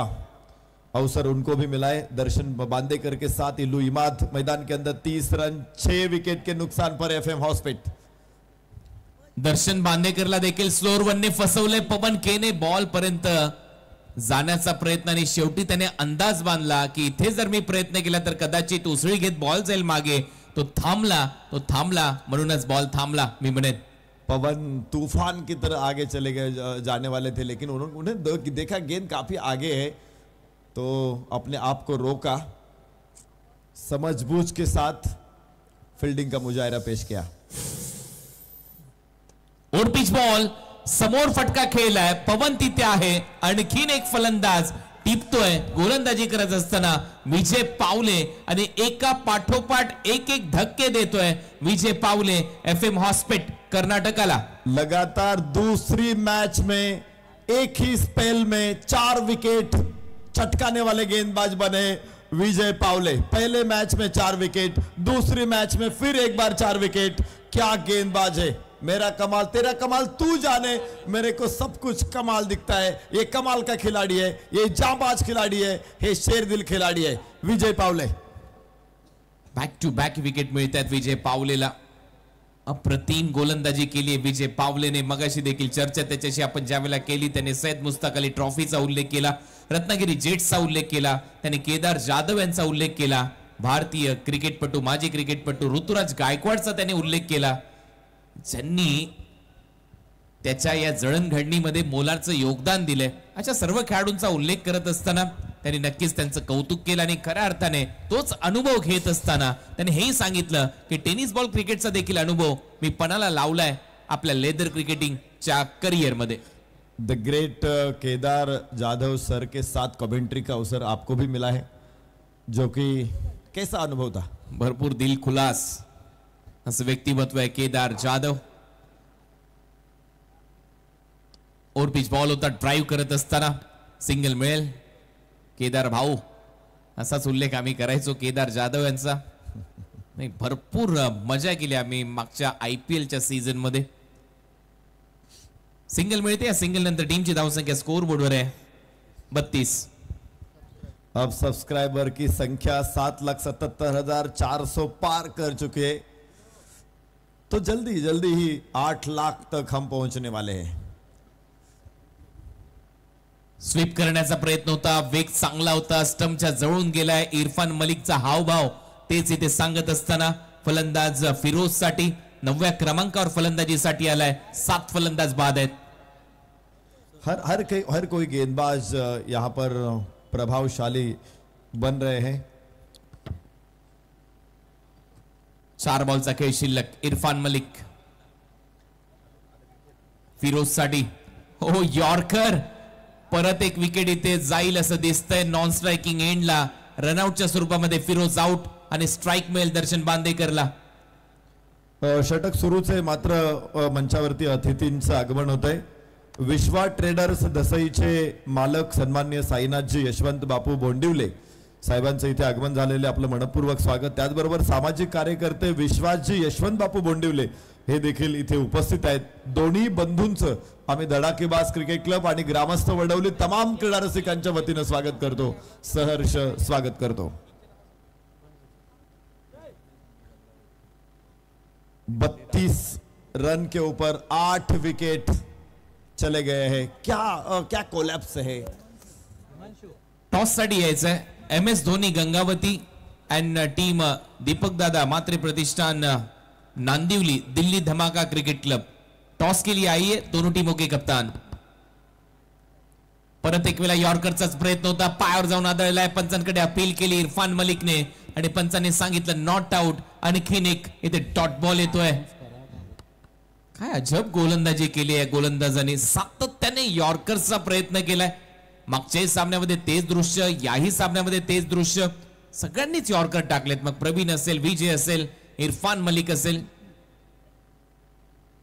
अवसर उनको भी मिला है. दर्शन बांदेकर के साथ इल्लू इमाद मैदान के अंदर 30 रन 6 विकेट के नुकसान पर एफएम हॉस्पिट. दर्शन बांदेकरला देखील स्लोअर वनने फसवले. पवन केने बॉल पर्यंत जाण्याचा प्रयत्न आणि शेवटी त्याने अंदाज बांधला की इथे जर मी प्रयत्न केला तर कदाचित उसळी घेत बॉल जाईल मागे. तो थांबला म्हणूनच बॉल थांबला. मी म्हणेन पवन तूफान की तरह आगे चले गए जाने वाले थे, लेकिन उन्हें देखा गेंद काफी आगे है तो अपने आप को रोका, समझबूझ के साथ फील्डिंग का मुजाहिरा पेश किया. ओव्हर पिच बॉल समोर फटका खेळलाय. पवन तिथे आहे. आणखीन एक फलंदाज टिपतोय. गोलंदाजी करत असताना विजय पावले आणि एका पाठोपाठ एक धक्के देतोय विजय पावले एफएम हॉस्पिट कर्नाटकाला. लगातार दूसरी मैच में एक ही स्पेल में 4 विकेट चटकाने वाले गेंदबाज बने विजय पावले. पहले मैच में 4 विकेट, दूसरी मैच में फिर एक बार 4 विकेट. क्या गेंदबाज है. मेरा कमाल तेरा कमाल तू जाने, मेरे को सब कुछ कमाल दिखता है. ये कमाल का खिलाड़ी है, ये जांबाज खिलाड़ी है, ये शेरदिल खिलाड़ी है Vijay Pawale. Back to back wicket मिळतात विजय पावलेला. अप्रतिम गोलंदाजी केली आहे विजय पावलेने. मगाशी देखील चर्चा त्याच्याशी आपण ज्यावेळेला केली त्याने सैयद मुश्ताक अली ट्रॉफीचा उल्लेख केला, रत्नागिरी जेट्सचा उल्लेख केला, त्याने केदार जाधव यांचा उल्लेख केला, भारतीय क्रिकेटपटू माजी क्रिकेटपटू ऋतुराज गायकवाडचा त्याने उल्लेख केला, ज्यांनी त्याच्या या जळणघडणीमध्ये मोलाचं योगदान दिलंय. अशा सर्व खेळाडूंचा उल्लेख करत असताना त्यांनी नक्कीच त्यांचं कौतुक केलं आणि खऱ्या अर्थाने तोच अनुभव घेत असताना त्याने हेही सांगितलं की टेनिस बॉल क्रिकेटचा देखील अनुभव मी पणाला लावलाय आपल्या लेदर क्रिकेटिंगच्या करियर मध्ये. The great Kedar Jadhav sir के साथ कमेंट्री का अवसर आपको भी मिला है, जो कि कैसा अनुभव था. भरपूर दिलखुलास असं व्यक्तिमत्व आहे Kedar Jadhav. Over pitch ball होता, ड्राईव्ह करत असताना सिंगल मिळेल. केदार भाऊ असाच उल्लेख आम्ही करायचो केदार जाधव यांचा. नाही भरपूर मजा केली आम्ही मागच्या IPLच्या सीझन मध्ये. सिंगल मिळते. या सिंगल नंतर टीमची धावसंख्या स्कोर बोर्डवर आहे 32. अब सब्सक्राइबर की संख्या 7,77,400 पार कर चुके हैं, तो जल्दी जल्दी ही 8 लाख तक हम पहुंचने वाले हैं. स्वीप करण्याचा प्रयत्न होता, वेग चांगला होता, स्टंपच्या जवळून गेलाय. इरफान मलिकचा हावभाव तेच इथे सांगत असताना फलंदाज फिरोज साठी 9व्या क्रमांकावर फलंदाजीसाठी आलाय. 7 फलंदाज बाद आहेत. हर कोई गेंदबाज यहाँ पर प्रभावशाली बन रहे हैं. 4 बॉलचा खेळ शिल्लक. इरफान मलिक फिरोज साठी हो यॉर्कर. परत एक विकेट इथे जाईल असं दिसतंय. नॉन स्ट्रायकिंग एंडला रनआउटच्या स्वरूपामध्ये फिरोज आउट आणि स्ट्राइक मिळेल दर्शन बांदेकरला. षटक सुरूच आहे, मात्र मंचावरती अतिथींचं आगमन होत आहे. विश्वा ट्रेडर्स दसईचे मालक सन्माननीय साईनाथजी यशवंत बापू बोंडिवले साहेबांचं इथे आगमन झालेले आपलं मनपूर्वक स्वागत. त्याचबरोबर सामाजिक कार्यकर्ते विश्वासजी यशवंत बापू बोंडिवले हे देखील इथे उपस्थित आहेत. दोन्ही बंधूंचं आम्ही धडाकेबाज क्रिकेट क्लब आणि ग्रामस्थ वडवली तमाम क्रीडा रसिकांच्या वतीनं स्वागत करतो, सहर्ष स्वागत करतो. 32 रन के ऊपर 8 विकेट चले गए हैं. क्या कोलॅप्स है. टॉस साठी यायचंय. MS Dhoni Gangavati and team Deepak Dada Mhatre प्रतिष्ठान नांदिवली दिल्ली धमाका क्रिकेट क्लब टॉस के लिए आई है. दोनों टीमों के कप्तान. परत एक वेळा यॉर्करचाच प्रयत्न होता, पायावर जाऊन आदळलाय. पंचांकडे अपील केली इरफान मलिकने आणि पंचांनी सांगितलं नॉट आउट. आणखीन एक इथे डॉट बॉल येतोय. काय अजब गोलंदाजी केली आहे गोलंदाजांनी. सातत्याने यॉर्करचा प्रयत्न केलाय. मागच्याही सामन्यामध्ये तेच दृश्य, याही सामन्यामध्ये तेच दृश्य, सगळ्यांनीच यॉर्कर टाकलेत. मग प्रवीण असेल, विजय असेल, इरफान मलिक असेल,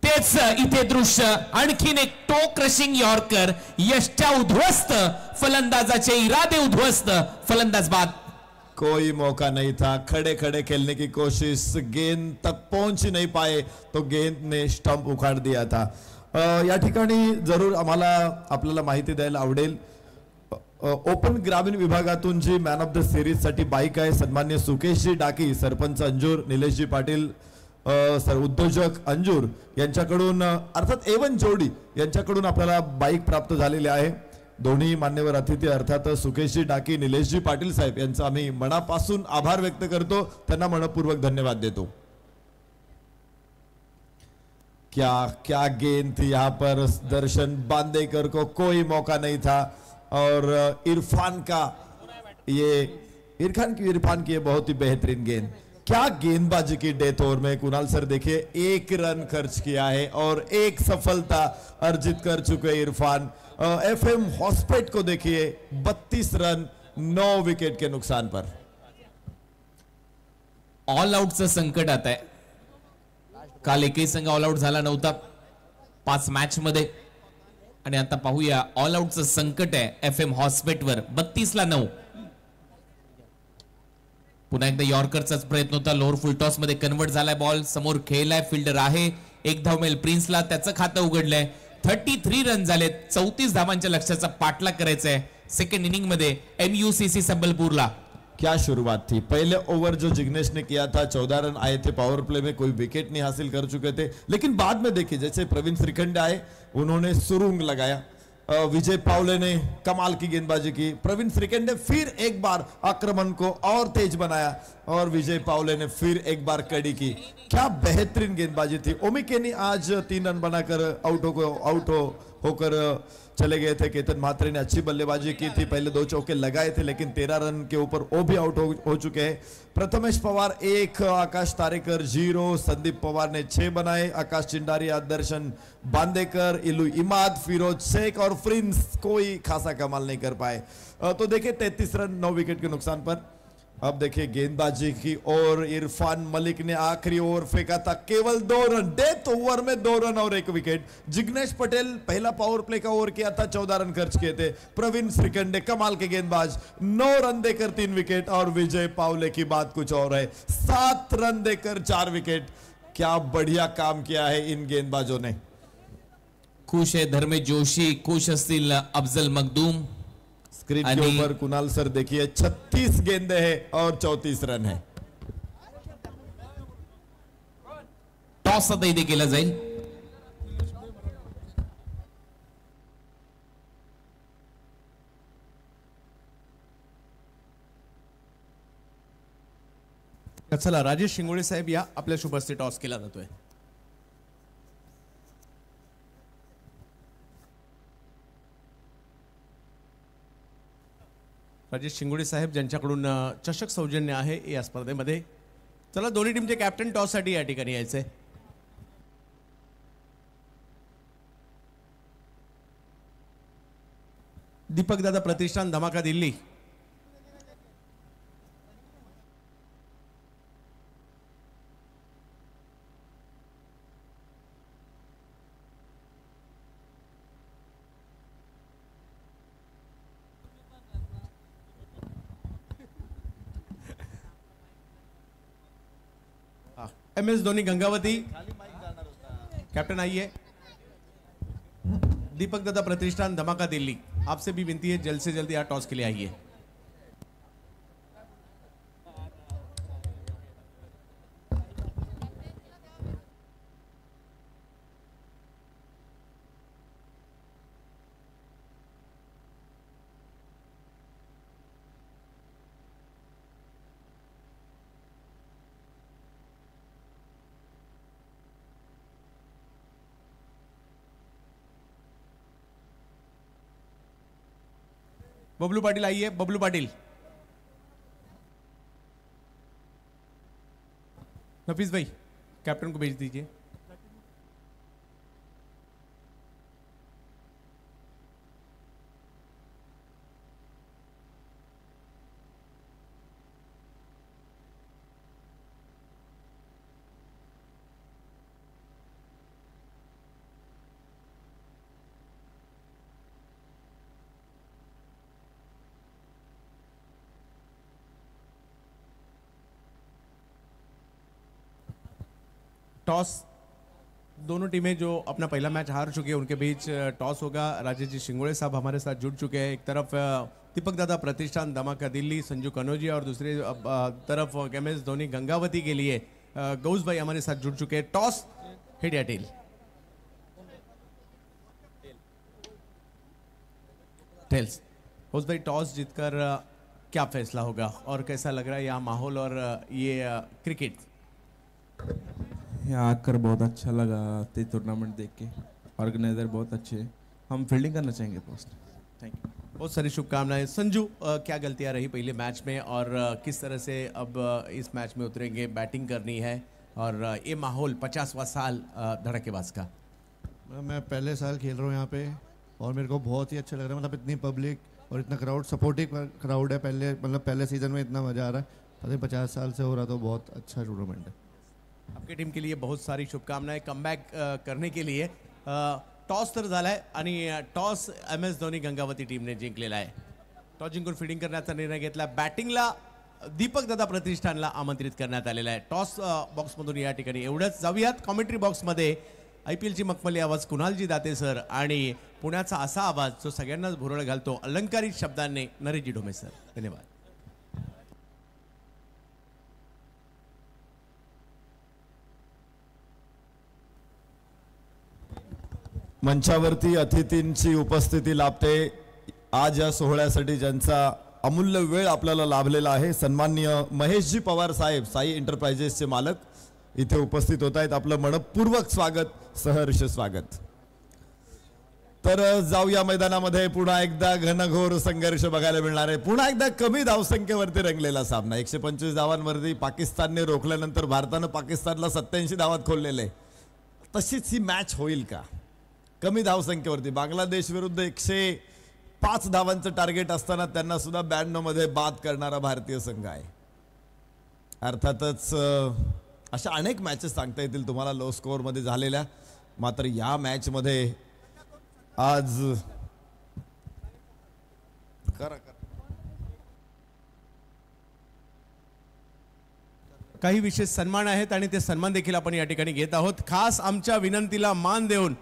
तेच इथे दृश्य. आणखीन एक टो क्रशिंग यॉर्कर, यष्टया उद्ध्वस्त, फलंदाजाचे इरादे उद्ध्वस्त, फलंदाज बाद. कोई मौका नहीं था, खड़े खड़े खेलने की कोशिश, गेंद तक पहुंच ही नहीं पाए तो गेंद ने स्टंप उखाड़ दिया था. या ठिकाणी जरूर आम्हाला आपल्याला माहिती द्यायला आवडेल, ओपन ग्रामीण विभागातून जी मॅन ऑफ द सिरीज साठी बाईक आहे, सन्मान्य सुकेशजी डाकी, सरपंच अंजूर, निलेशजी पाटील, सर उद्योजक अंजूर यांच्याकडून, अर्थात एवन जोडी यांच्याकडून आपल्याला बाईक प्राप्त झालेली आहे. दोन्ही मान्यवर अतिथी अर्थात सुकेशजी डाकी, निलेशजी पाटील साहेब यांचा आम्ही मनापासून आभार व्यक्त करतो, त्यांना मनपूर्वक धन्यवाद देतो. क्या क्या गेंद थी यहाँ पर, दर्शन बांदेकर को कोई मौका नहीं था. और इरफान की ये बहुत ही बेहतरीन गेंद, क्या गेंदबाजी की डेथ ओवर में. कुणाल सर देखिए, 1 रन खर्च किया है और 1 सफलता अर्जित कर चुके इरफान. एफएम हॉस्पेट को देखिए, 32 रन 9 विकेट के नुकसान पर. ऑल आउटचं संकट आता आहे. काल एकही संघ ऑल आउट झाला नव्हता 5 मॅच मध्ये, आणि आता पाहूया ऑल आउटचं संकट आहे एफएम हॉस्पिटलवर. 32-9. पुन्हा एकदा यॉर्करचाच प्रयत्न होता, लोअर फुल टॉस मध्ये कन्वर्ट झालाय बॉल, समोर खेळलाय, फिल्डर आहे, 1 धाव मिळेल प्रिन्सला, त्याचं खातं उघडलंय. 33 रन झालेत, 34 धावांच्या लक्ष्याचा पाठलाग करायचा आहे सेकंड इनिंग मध्ये MUCC संबलपुरला. क्या शुरुआत थी, पहले ओवर जो जिग्नेश ने किया था, 14 रन आए थे, पावर प्ले में कोई विकेट नहीं हासिल कर चुके थे, लेकिन बाद में देखिए जैसे प्रवीण श्रीखंडे आए, उन्होंने सुरुंग लगाया, विजय पावले ने कमाल की गेंदबाजी की, प्रवीण श्रीखंडे फिर एक बार आक्रमण को और तेज बनाया और विजय पावले ने फिर एक बार कड़ी की. क्या बेहतरीन गेंदबाजी थी. ओमिकेनी आज 3 रन बनाकर आउट होकर चले गए थे. केतन म्हात्रे ने अच्छी बल्लेबाजी की थी, पहले 2 चौके लगाए थे, लेकिन 13 रन के ऊपर वो भी आउट हो चुके हैं. प्रथमेश पवार 1, आकाश तारेकर 0, संदीप पवार ने 6 बनाए, आकाश चिंडारिया, दर्शन बांदेकर, इलू इमाद, फिरोज शेख और प्रिंस कोई खासा कमाल नहीं कर पाए. तो देखिए 33 रन 9 विकेट के नुकसान पर. अब देखिए गेंदबाजी की और इरफान मलिक ने आखिरी ओवर फेंका था, केवल 2 रन, डेथ ओवर में 2 रन और 1 विकेट. जिग्नेश पटेल पहला पावर प्ले का ओवर किया था, 14 रन खर्च किए थे. प्रवीण श्रीखंडे कमाल के गेंदबाज, 9 रन देकर 3 विकेट. और विजय पावले की बात कुछ और है, 7 रन देकर 4 विकेट. क्या बढ़िया काम किया है इन गेंदबाजों ने. खुश है धर्मेश जोशी, खुश असतील अफजल मखदूम. स्क्रीन के ऊपर कुणाल सर देखिए, 36 गेंदे हैं और 34 रन है. टॉस आता इथे केला जाईल. चला राजेश शिंगोळे साहेब या, आपल्या शुभस्ते टॉस केला जातोय. राजेश शिंगोळे साहेब ज्यांच्याकडून चषक सौजन्य आहे या स्पर्धेमध्ये. चला दोन्ही टीमचे कॅप्टन टॉस साठी या ठिकाणी यायचे. दीपक दादा प्रतिष्ठान, धमाका दिल्ली. MS धोनी गंगावती, कैप्टन आइए. दीपक दादा प्रतिष्ठान, धमाका दिल्ली, आपसे भी विनती है जल्द से जल्द यहाँ टॉस के लिए आइए. बबलू पाटिल आइए. बबलू पाटिल, नफीस भाई कैप्टन को भेज दीजिए. टॉस दोनों टीमें जो अपना पहला मैच हार चुकी है उनके बीच टॉस होगा। राजेश जी शिंगोड़े साहब हमारे साथ जुड़ चुके हैं। एक तरफ दीपक दादा प्रतिष्ठान धमाका दिल्ली संजू कनौजिया और दूसरी तरफ MS धोनी गंगावती के लिए गौस भाई हमारे साथ जुड़ चुके हैं। टॉस हेड या टेल? टेल्स। गौस भाई टॉस जीतकर क्या फैसला होगा और कैसा लग रहा है यहाँ माहौल और ये क्रिकेट? यहाँ आकर बहुत अच्छा लगा ते टूर्नामेंट देख के। ऑर्गेनाइजर बहुत अच्छे हैं। हम फील्डिंग करना चाहेंगे पोस्ट। Thank you. बहुत सारी शुभकामनाएं। संजू क्या गलतियां रही पहले मैच में और किस तरह से अब इस मैच में उतरेंगे? बैटिंग करनी है और ये माहौल 50वां साल धड़केबाज का। मैं पहले साल खेल रहा हूँ यहाँ पे और मेरे को बहुत ही अच्छा लग रहा है। मतलब इतनी पब्लिक और इतना क्राउड, सपोर्टिव क्राउड है। पहले सीजन में इतना मज़ा आ रहा है। पता नहीं 50 साल से हो रहा, तो बहुत अच्छा टूर्नामेंट है। आपकी टीम के लिए बहुत सारी शुभकामनाएं कमबॅक करने के लिए। टॉस तर झालाय आणि टॉस MS धोनी गंगावती टीमने जिंकलेला आहे। टॉस जिंकून फील्डिंग करण्याचा निर्णय घेतला। बॅटिंगला दीपक दादा प्रतिष्ठानला आमंत्रित करण्यात आलेला आहे। टॉस बॉक्समधून या ठिकाणी एवढंच। जाऊयात कॉमेंट्री बॉक्समध्ये। IPLची मखमली आवाज कुणालजी दाते सर आणि पुण्याचा असा आवाज जो सगळ्यांनाच भुरळ घालतो अलंकारिक शब्दांनी नरेशजी ढोमे सर। धन्यवाद। मंचावरती अतिथींची उपस्थिती लाभते। आज या सोहळ्यासाठी ज्यांचा अमूल्य वेळ आपल्याला लाभलेला आहे, सन्माननीय महेशजी पवार साहेब, साई एंटरप्राइजेसचे मालक इथे उपस्थित होत आहेत। आपलं मनपूर्वक स्वागत, सहर्ष स्वागत। तर जाऊया मैदानामध्ये। पुन्हा एकदा घनघोर संघर्ष बघायला मिळणार आहे। पुन्हा एकदा कमी धावसंख्येवरती रंगलेला सामना। 125 धावांवरती पाकिस्तानने रोखल्यानंतर भारतानं पाकिस्तानला 87 धावात खोललेले। तशीच ही मॅच होईल का? कमी धावसंख्येवरती बांगलादेश विरुद्ध 105 धावांचं टार्गेट असताना त्यांना सुद्धा 92 मध्ये बाद करणारा भारतीय संघ आहे। अर्थातच अशा अनेक मॅचेस सांगता येतील तुम्हाला लो स्कोअर मध्ये झालेल्या। मात्र या मॅच मध्ये आज काही विशेष सन्मान आहेत आणि ते सन्मान देखील आपण या ठिकाणी घेत आहोत। खास आमच्या विनंतीला मान देऊन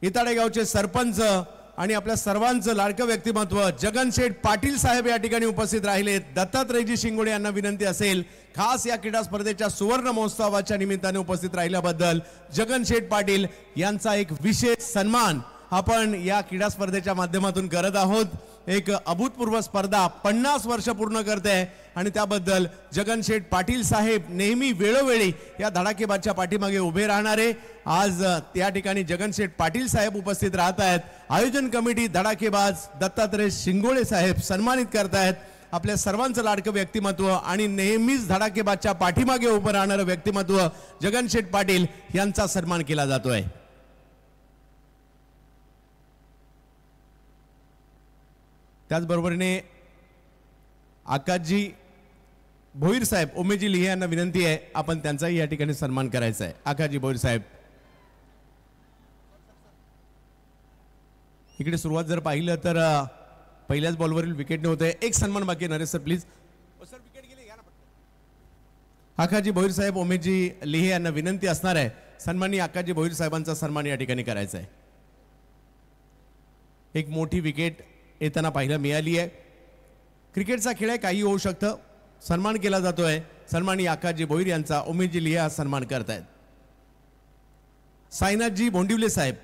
इताडे गावचे सरपंच आणि आपल्या सर्वांचं लाडकं व्यक्तिमत्व जगनशेठ पाटील साहेब या ठिकाणी उपस्थित राहिले। दत्तात्रयजी शिंगोडे यांना विनंती असेल खास या क्रीडा स्पर्धेच्या सुवर्ण महोत्सवाच्या निमित्ताने उपस्थित राहिल्याबद्दल जगनशेठ पाटील यांचा एक विशेष सन्मान आपण या क्रीडा स्पर्धेच्या माध्यमातून करत आहोत। एक अभूतपूर्व स्पर्धा 50 वर्ष पूर्ण करते आणि त्याबद्दल जगनशेठ पाटील साहेब नेहमी वेळोवेळी या धडाकेबाजच्या पाठीमागे उभे राहणारे आज त्या ठिकाणी जगनशेठ पाटील साहेब उपस्थित राहत आहेत। आयोजन कमिटी धडाकेबाज दत्तात्रय शिंगोळे साहेब सन्मानित करतायत। आपल्या सर्वांचं लाडकं व्यक्तिमत्व आणि नेहमीच धडाकेबाजच्या पाठीमागे उभं राहणारं व्यक्तिमत्व जगनशेठ पाटील यांचा सन्मान केला जातोय। त्याचबरोबरीने आकाशजी भोईर साहेब उमेजी लिहे यांना विनंती आहे आपण त्यांचाही या ठिकाणी सन्मान करायचा आहे। आकाशजी भोईर साहेब इकडे सुरुवात जर पाहिलं तर पहिल्याच बॉलवरील विकेट नव्हते। एक सन्मान बाकी Naresh sir please. Sir wicket गेले घ्या ना पटकन। आकाशजी भोईर साहेब उमेजी लिहे यांना विनंती असणार आहे सन्माननीय आकाशजी भोईर साहेबांचा सन्मान या ठिकाणी करायचा आहे। एक मोठी विकेट येताना पाहायला मिळाली आहे। क्रिकेटचा खेळ आहे, काही होऊ शकतं। सन्मान केला जातोय सन्माननीय आकाशजी भोईर यांचा। उमेशजी लिहे हा सन्मान करतायत। साईनाथजी बोंडिवले साहेब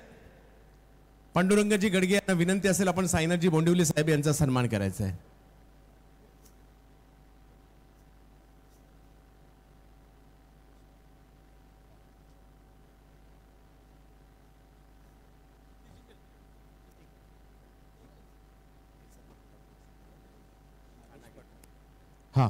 पांडुरंगजी गडगे यांना विनंती असेल आपण साईनाथजी बोंडिवले साहेब यांचा सन्मान करायचा आहे। हा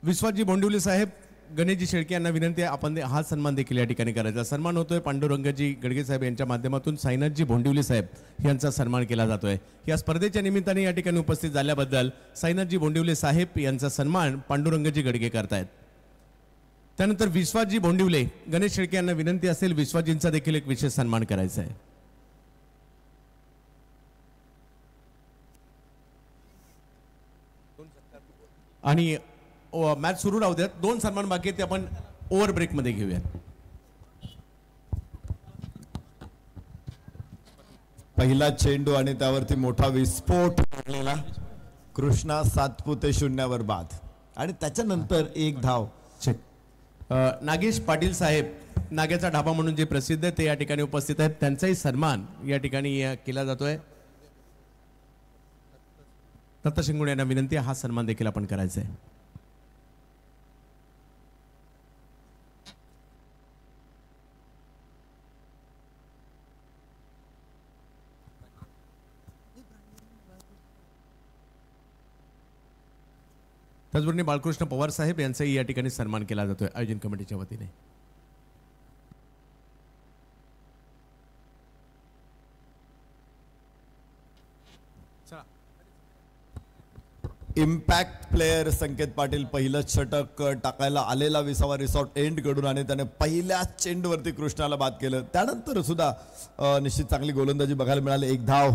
विश्वासजी बोंडिवले साहेब गणेशजी शेळके यांना विनंती आहे आपण हा सन्मान देखील या ठिकाणी करायचा। सन्मान होतोय पांडुरंगजी गडगे साहेब यांच्या माध्यमातून साईनाथजी बोंडिवले साहेब यांचा सन्मान केला जातोय। या स्पर्धेच्या निमित्ताने या ठिकाणी उपस्थित झाल्याबद्दल साईनाथजी बोंडिवले साहेब यांचा सन्मान पांडुरंगजी गडगे करतायत। त्यानंतर विश्वासजी बोंडिवले गणेश शेळके यांना विनंती असेल विश्वासजींचा देखील एक विशेष सन्मान करायचा आहे। आणि मॅच सुरू राहू द्यात। दोन सन्मान बाकी आहेत ते आपण ओव्हर ब्रेकमध्ये घेऊया. पहिला चेंडू आणि त्यावरती मोठा विस्फोट झालेला. कृष्णा सातपुते 0 बाद आणि त्याच्यानंतर एक धाव. नागेश पाटील साहेब, नागेचा ढाबा म्हणून जे प्रसिद्ध आहे ते या ठिकाणी उपस्थित आहेत. त्यांचाही सन्मान या ठिकाणी केला जातोय. दत्ता शिंगोडे यांना विनंती आहे, हा सन्मान देखील आपण करायचा आहे. त्याचबरोबर बाळकृष्ण पवार साहेब यांचाही या ठिकाणी सन्मान केला जातोय आयोजन कमिटीच्या वतीने. इम्पॅक्ट प्लेयर संकेत पाटील पहिलं षटक टाकायला आलेला 20वा रिसॉर्ट एंड कडून आणि त्याने पहिल्याच चेंडूवरती कृष्णाला बाद केलं. त्यानंतर सुद्धा निश्चित चांगली गोलंदाजी बघायला मिळाली. एक धाव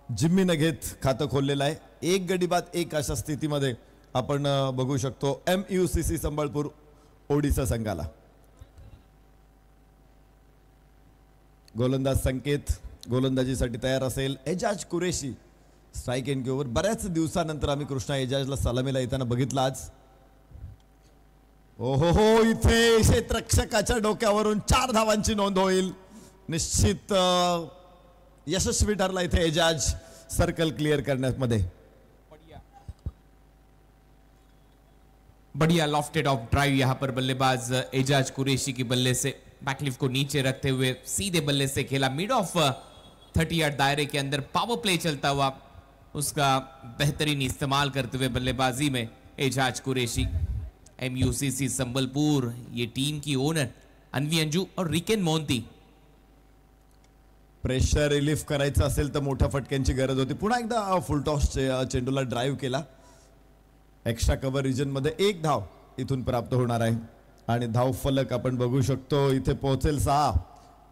जिम्मीनं घेत खातं खोललेलं आहे. एक गडी बाद एक अशा स्थितीमध्ये आपण बघू शकतो MUCC संबळपूर ओडिसा संघाला. गोलंदाज संकेत गोलंदाजीसाठी तयार असेल. Ejaz Qureshi strike end over. बऱ्याच दिवसानंतर आम्ही कृष्णा एजाजला सलामीला येताना बघितलं आज. ओहो हो, इथे क्षेत्ररक्षकाच्या डोक्यावरून 4 धावांची नोंद होईल. निश्चित यशस्वी ठरला इथे एजाज सर्कल क्लिअर करण्यामध्ये. बढ़िया लॉफ्टेड ऑफ ड्राइव यहाँ पर बल्लेबाज एजाज कुरैशी की बल्ले से बैकलिफ्ट को नीचे रखते हुए सीधे बल्ले से खेला. मिड ऑफ 30 यार्ड दायरे के अंदर पावर प्ले चलता हुआ उसका बेहतरीन इस्तेमाल करते हुए बल्लेबाजी में एजाज कुरैशी. MUCC संबलपुर ये टीम की ओनर अन्वी अंजू और रिकेन मोंती. प्रेशर रिलीफ करायचं असेल तर मोठ्या फटक्यांची गरज होती. पुन्हा एकदा फुलटॉस चेंडूला ड्राईव्ह केला. एक्स्ट्रा कव्हर रिजन मध्ये एक धाव इथून प्राप्त होणार आहे आणि धाव फलक आपण बघू शकतो इथे पोहोचेल 6.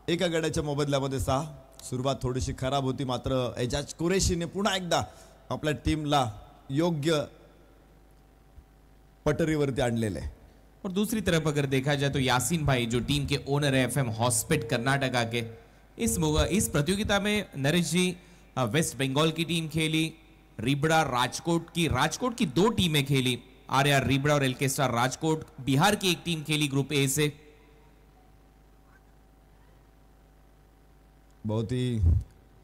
एका गड्याच्या मोबदल्यामध्ये 6. सुरुवात थोडीशी खराब होती मात्र एजाज कुरैशीने पुन्हा एकदा आपल्या टीमला योग्य पटरीवरती आणलेले आहे. और दूसरी तरफ अगर देखा जाए तो यासीन भाई जो टीम के ओनर है FM हॉस्पिट कर्नाटका के, इस प्रतियोगिता में नरेश जी वेस्ट बंगाल की टीम खेली. रिबड़ा राजकोट की 2 टीमें खेली. RR रिबड़ा और LK स्टार राजकोट. बिहार की एक टीम खेली ग्रुप ए से. बहुत ही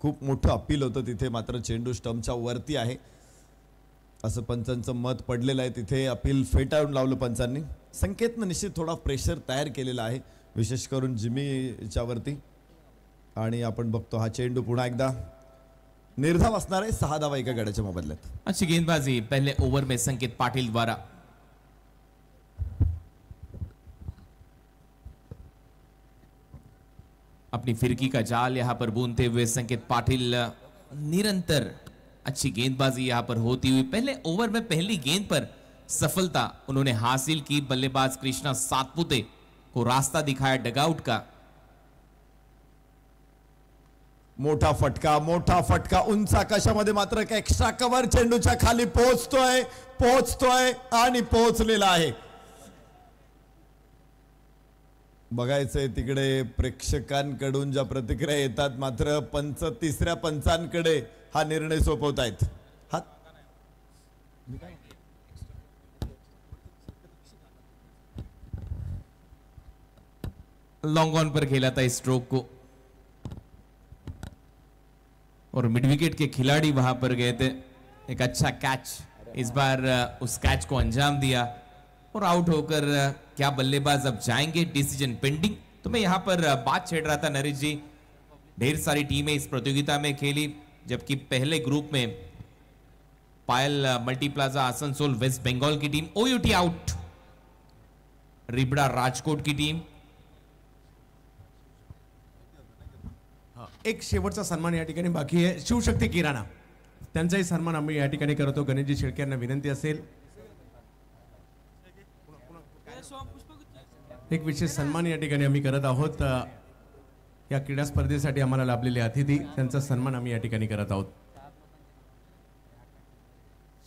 खूप मोठं अपील होतं तिथे मात्र चेंडू स्टंपच्या वरती आहे असं पंचांचं मत पडलेलं आहे. तिथे अपील फेटाळून लावलं पंचांनी. संकेतनं निश्चित थोडा प्रेशर तयार केलेला आहे विशेष करून जिमीच्या वरती आणि आपण बघतो हा चेंडू पुन्हा एकदा निर्धाव असणार आहे. 6 धावा एका गड्याच्या मोबदल्यात. अच्छी गेंदबाजी पहले ओवर में संकेत पाटिल द्वारा. अपनी फिरकी का जाल यहां पर बूंदते हुए संकेत पाटिल निरंतर अच्छी गेंदबाजी यहां पर होती हुई पहले ओवर में पहली गेंद पर सफलता उन्होंने हासिल की. बल्लेबाज कृष्णा सातपुते को रास्ता दिखाया डगआउट का. मोठा फटका उंच आकाशामध्ये मात्र एक एक्स्ट्रा कव्हर चेंडूच्या खाली पोहोचतोय आणि पोहोचलेला आहे. बघायचंय तिकडे प्रेक्षकांकडून ज्या प्रतिक्रिया येतात मात्र पंच 3ऱ्या पंचांकडे हा निर्णय सोपवतायत. लॉन्ग ऑन पर खेला था इस स्ट्रोक को और मिड विकेट के खिलाड़ी वहां पर गए थे. एक अच्छा कैच इस बार उस कैच को अंजाम दिया और आउट होकर क्या बल्लेबाज अब जाएंगे, डिसीजन पेंडिंग. तो मैं यहां पर बात छेड़ रहा था नरेश जी, ढेर सारी टीमें इस प्रतियोगिता में खेली जबकि पहले ग्रुप में पायल मल्टीप्लाजा आसनसोल वेस्ट बंगाल की team, OUT out Ribda Rajkot की टीम. एक शेवटचा सन्मान या ठिकाणी बाकी आहे. शिवशक्ती किराणा त्यांचाही सन्मान आम्ही या ठिकाणी करतो. गणेशजी शेळके यांना विनंती असेल एक विशेष सन्मान या ठिकाणी आम्ही करत आहोत. या क्रीडा स्पर्धेसाठी आम्हाला लाभलेले अतिथी त्यांचा सन्मान आम्ही या ठिकाणी करत आहोत.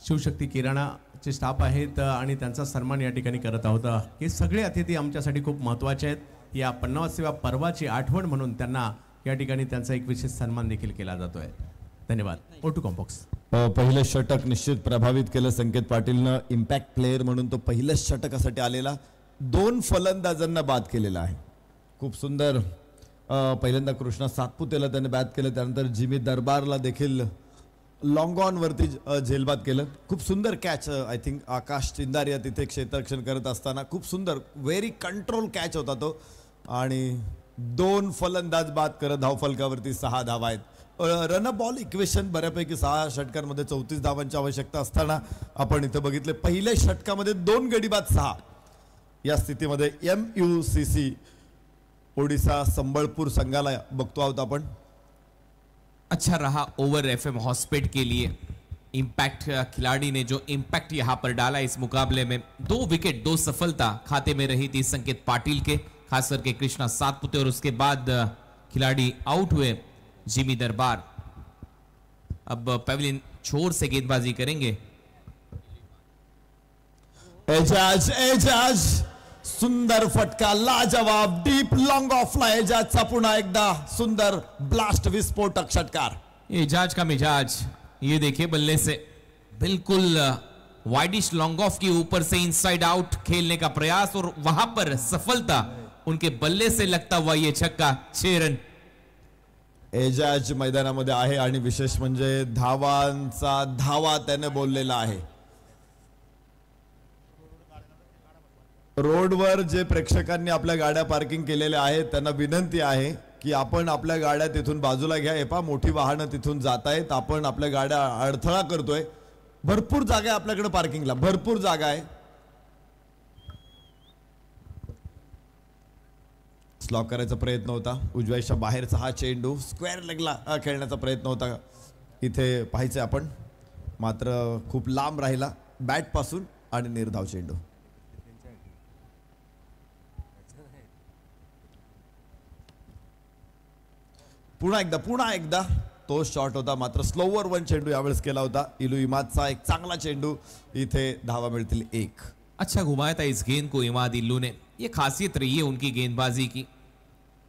शिवशक्ती किराणाचे स्टाफ आहेत आणि त्यांचा सन्मान या ठिकाणी करत आहोत. हे सगळे अतिथी आमच्यासाठी खूप महत्त्वाचे आहेत. या 50व्या पर्वाची आठवण म्हणून त्यांना या ठिकाणी त्यांचा एक विशेष सन्मान देखील केला जातोय. धन्यवाद. ओटू कॉम्बॉक्स. पहिलं षटक निश्चित प्रभावित केलं संकेत पाटीलनं. इम्पॅक्ट प्लेयर म्हणून तो पहिल्याच षटकासाठी आलेला, 2 फलंदाजांना बाद केलेला आहे. खूप सुंदर. पहिल्यांदा कृष्णा सातपुतेला त्याने बॅट केलं, त्यानंतर जिमी दरबारला देखील लॉंग ऑन वरती झेलबाद केलं. खूप सुंदर कॅच. आय थिंक आकाश चिंदारिया तिथे क्षेत्ररक्षण करत असताना खूप सुंदर व्हेरी कंट्रोल कॅच होता तो. आणि 2 फलंदाज बाद करत धावफलकावरती 6 धावा आहेत. रन बॉल इक्वेशन बऱ्यापैकी 6 षटकांमध्ये 34 धावांची आवश्यकता असताना आपण इथे बघितले पहिल्या षटकामध्ये 2 गडी बाद 6. या स्थितीमध्ये MUCC ओडिशा संबलपुर संघाला बघतो आहोत आपण. अच्छा रहा ओवर FM हॉस्पिट के लिए. इम्पैक्ट खिलाड़ी ने जो इम्पैक्ट यहां पर डाला इस मुकाबले में, 2 विकेट 2 सफलता खाते में रही थी संकेत पाटिल के, खास करके कृष्णा सातपुते, और उसके बाद खिलाड़ी आउट हुए जिमी दरबार. अब पेविलियन छोर से गेंदबाजी करेंगे. एजाज सुंदर फटका, लाजवाब डीप लॉन्ग ऑफला एजाजचा पुन्हा एकदा सुंदर ब्लास्ट विस्फोटक षटकार. एजाज का मिजाज ये देखिए, बल्ले से बिल्कुल वाइडिश लॉन्ग ऑफ की ऊपर से इनसाइड आउट खेलने का प्रयास, और वहां पर सफलता उनके बल्ले से लगता हुआ ये छक्का. 6 रन. एजाज मैदानामध्ये आहे आणि विशेष म्हणजे धावांचा धावा त्याने बोललेला आहे. रोडवर जे प्रेक्षकांनी आपल्या गाड्या पार्किंग केलेल्या आहेत त्यांना विनंती आहे की आपण आपल्या गाड्या तिथून बाजूला घ्या. एपा मोठी वाहनं तिथून जात आहेत, आपण आपल्या गाड्या अडथळा करतोय. भरपूर जागा आहे आपल्याकडे पार्किंगला, भरपूर जागा आहे. स्लॉक करायचा प्रयत्न होता, उजव्याच्या बाहेरचा हा चेंडू स्क्वेअर लेगला खेळण्याचा प्रयत्न होता इथे पाहायचं आपण, मात्र खूप लांब राहिला बॅट पासून आणि निर्धाव चेंडू. पुन्हा एकदा तो शॉट होता, मात्र स्लोवर 1 चेंडू यावेळेस केला होता. इलू इमादचा एक चांगला चेंडू, इथे धावा मिळतील 1. अच्छा घुमाया था इस गेंद को इमाद इल्लू ने. ये खासियत रही है उनकी गेंदबाजी की,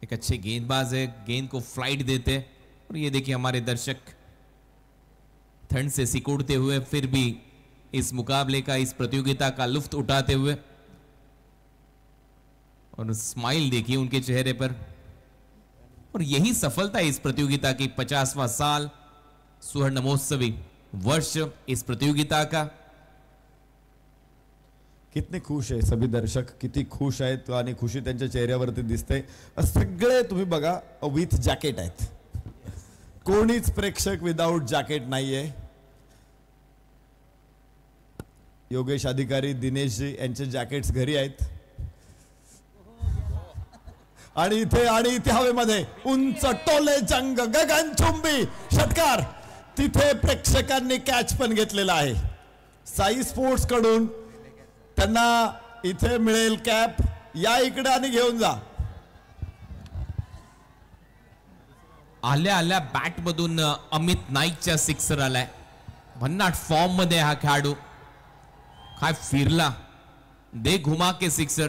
एक अच्छे गेंदबाज है, गेंद को फ्लाइट देते हैं. और ये देखिए हमारे दर्शक ठंड से सिकुड़ते हुए फिर भी इस मुकाबले का, इस प्रतियोगिता का लुफ्त उठाते हुए, और स्माइल देखिए उनके चेहरे पर. और यही सफलता इस प्रतियोगिता की, 50वां साल, स्वर्ण महोत्सवी वर्ष इस प्रतियोगिता का. कितने खुश आहे सभी दर्शक, किती खुश आहेत आणि खुशी त्यांच्या चेहऱ्यावरती दिसते. सगळे तुम्ही बघा विथ जॅकेट आहेत, कोणीच प्रेक्षक विदाउट जॅकेट नाहीये. योगेश अधिकारी, दिनेशजी यांचे जॅकेट्स घरी आहेत. आणि इथे हवेमध्ये उंच टोले जंग गगनचुंबी षटकार, तिथे प्रेक्षकांनी कॅच पण घेतलेला आहे. साई स्पोर्ट्स कडून त्यांना इथे मिळेल कॅप, या इकडे आणि घेऊन जा. आल्या आल्या बॅट मधून अमित नाईकच्या सिक्सर आलाय. भन्नाट फॉर्म मध्ये हा खेळाडू, काय फिरला, दे घुमा के सिक्सर.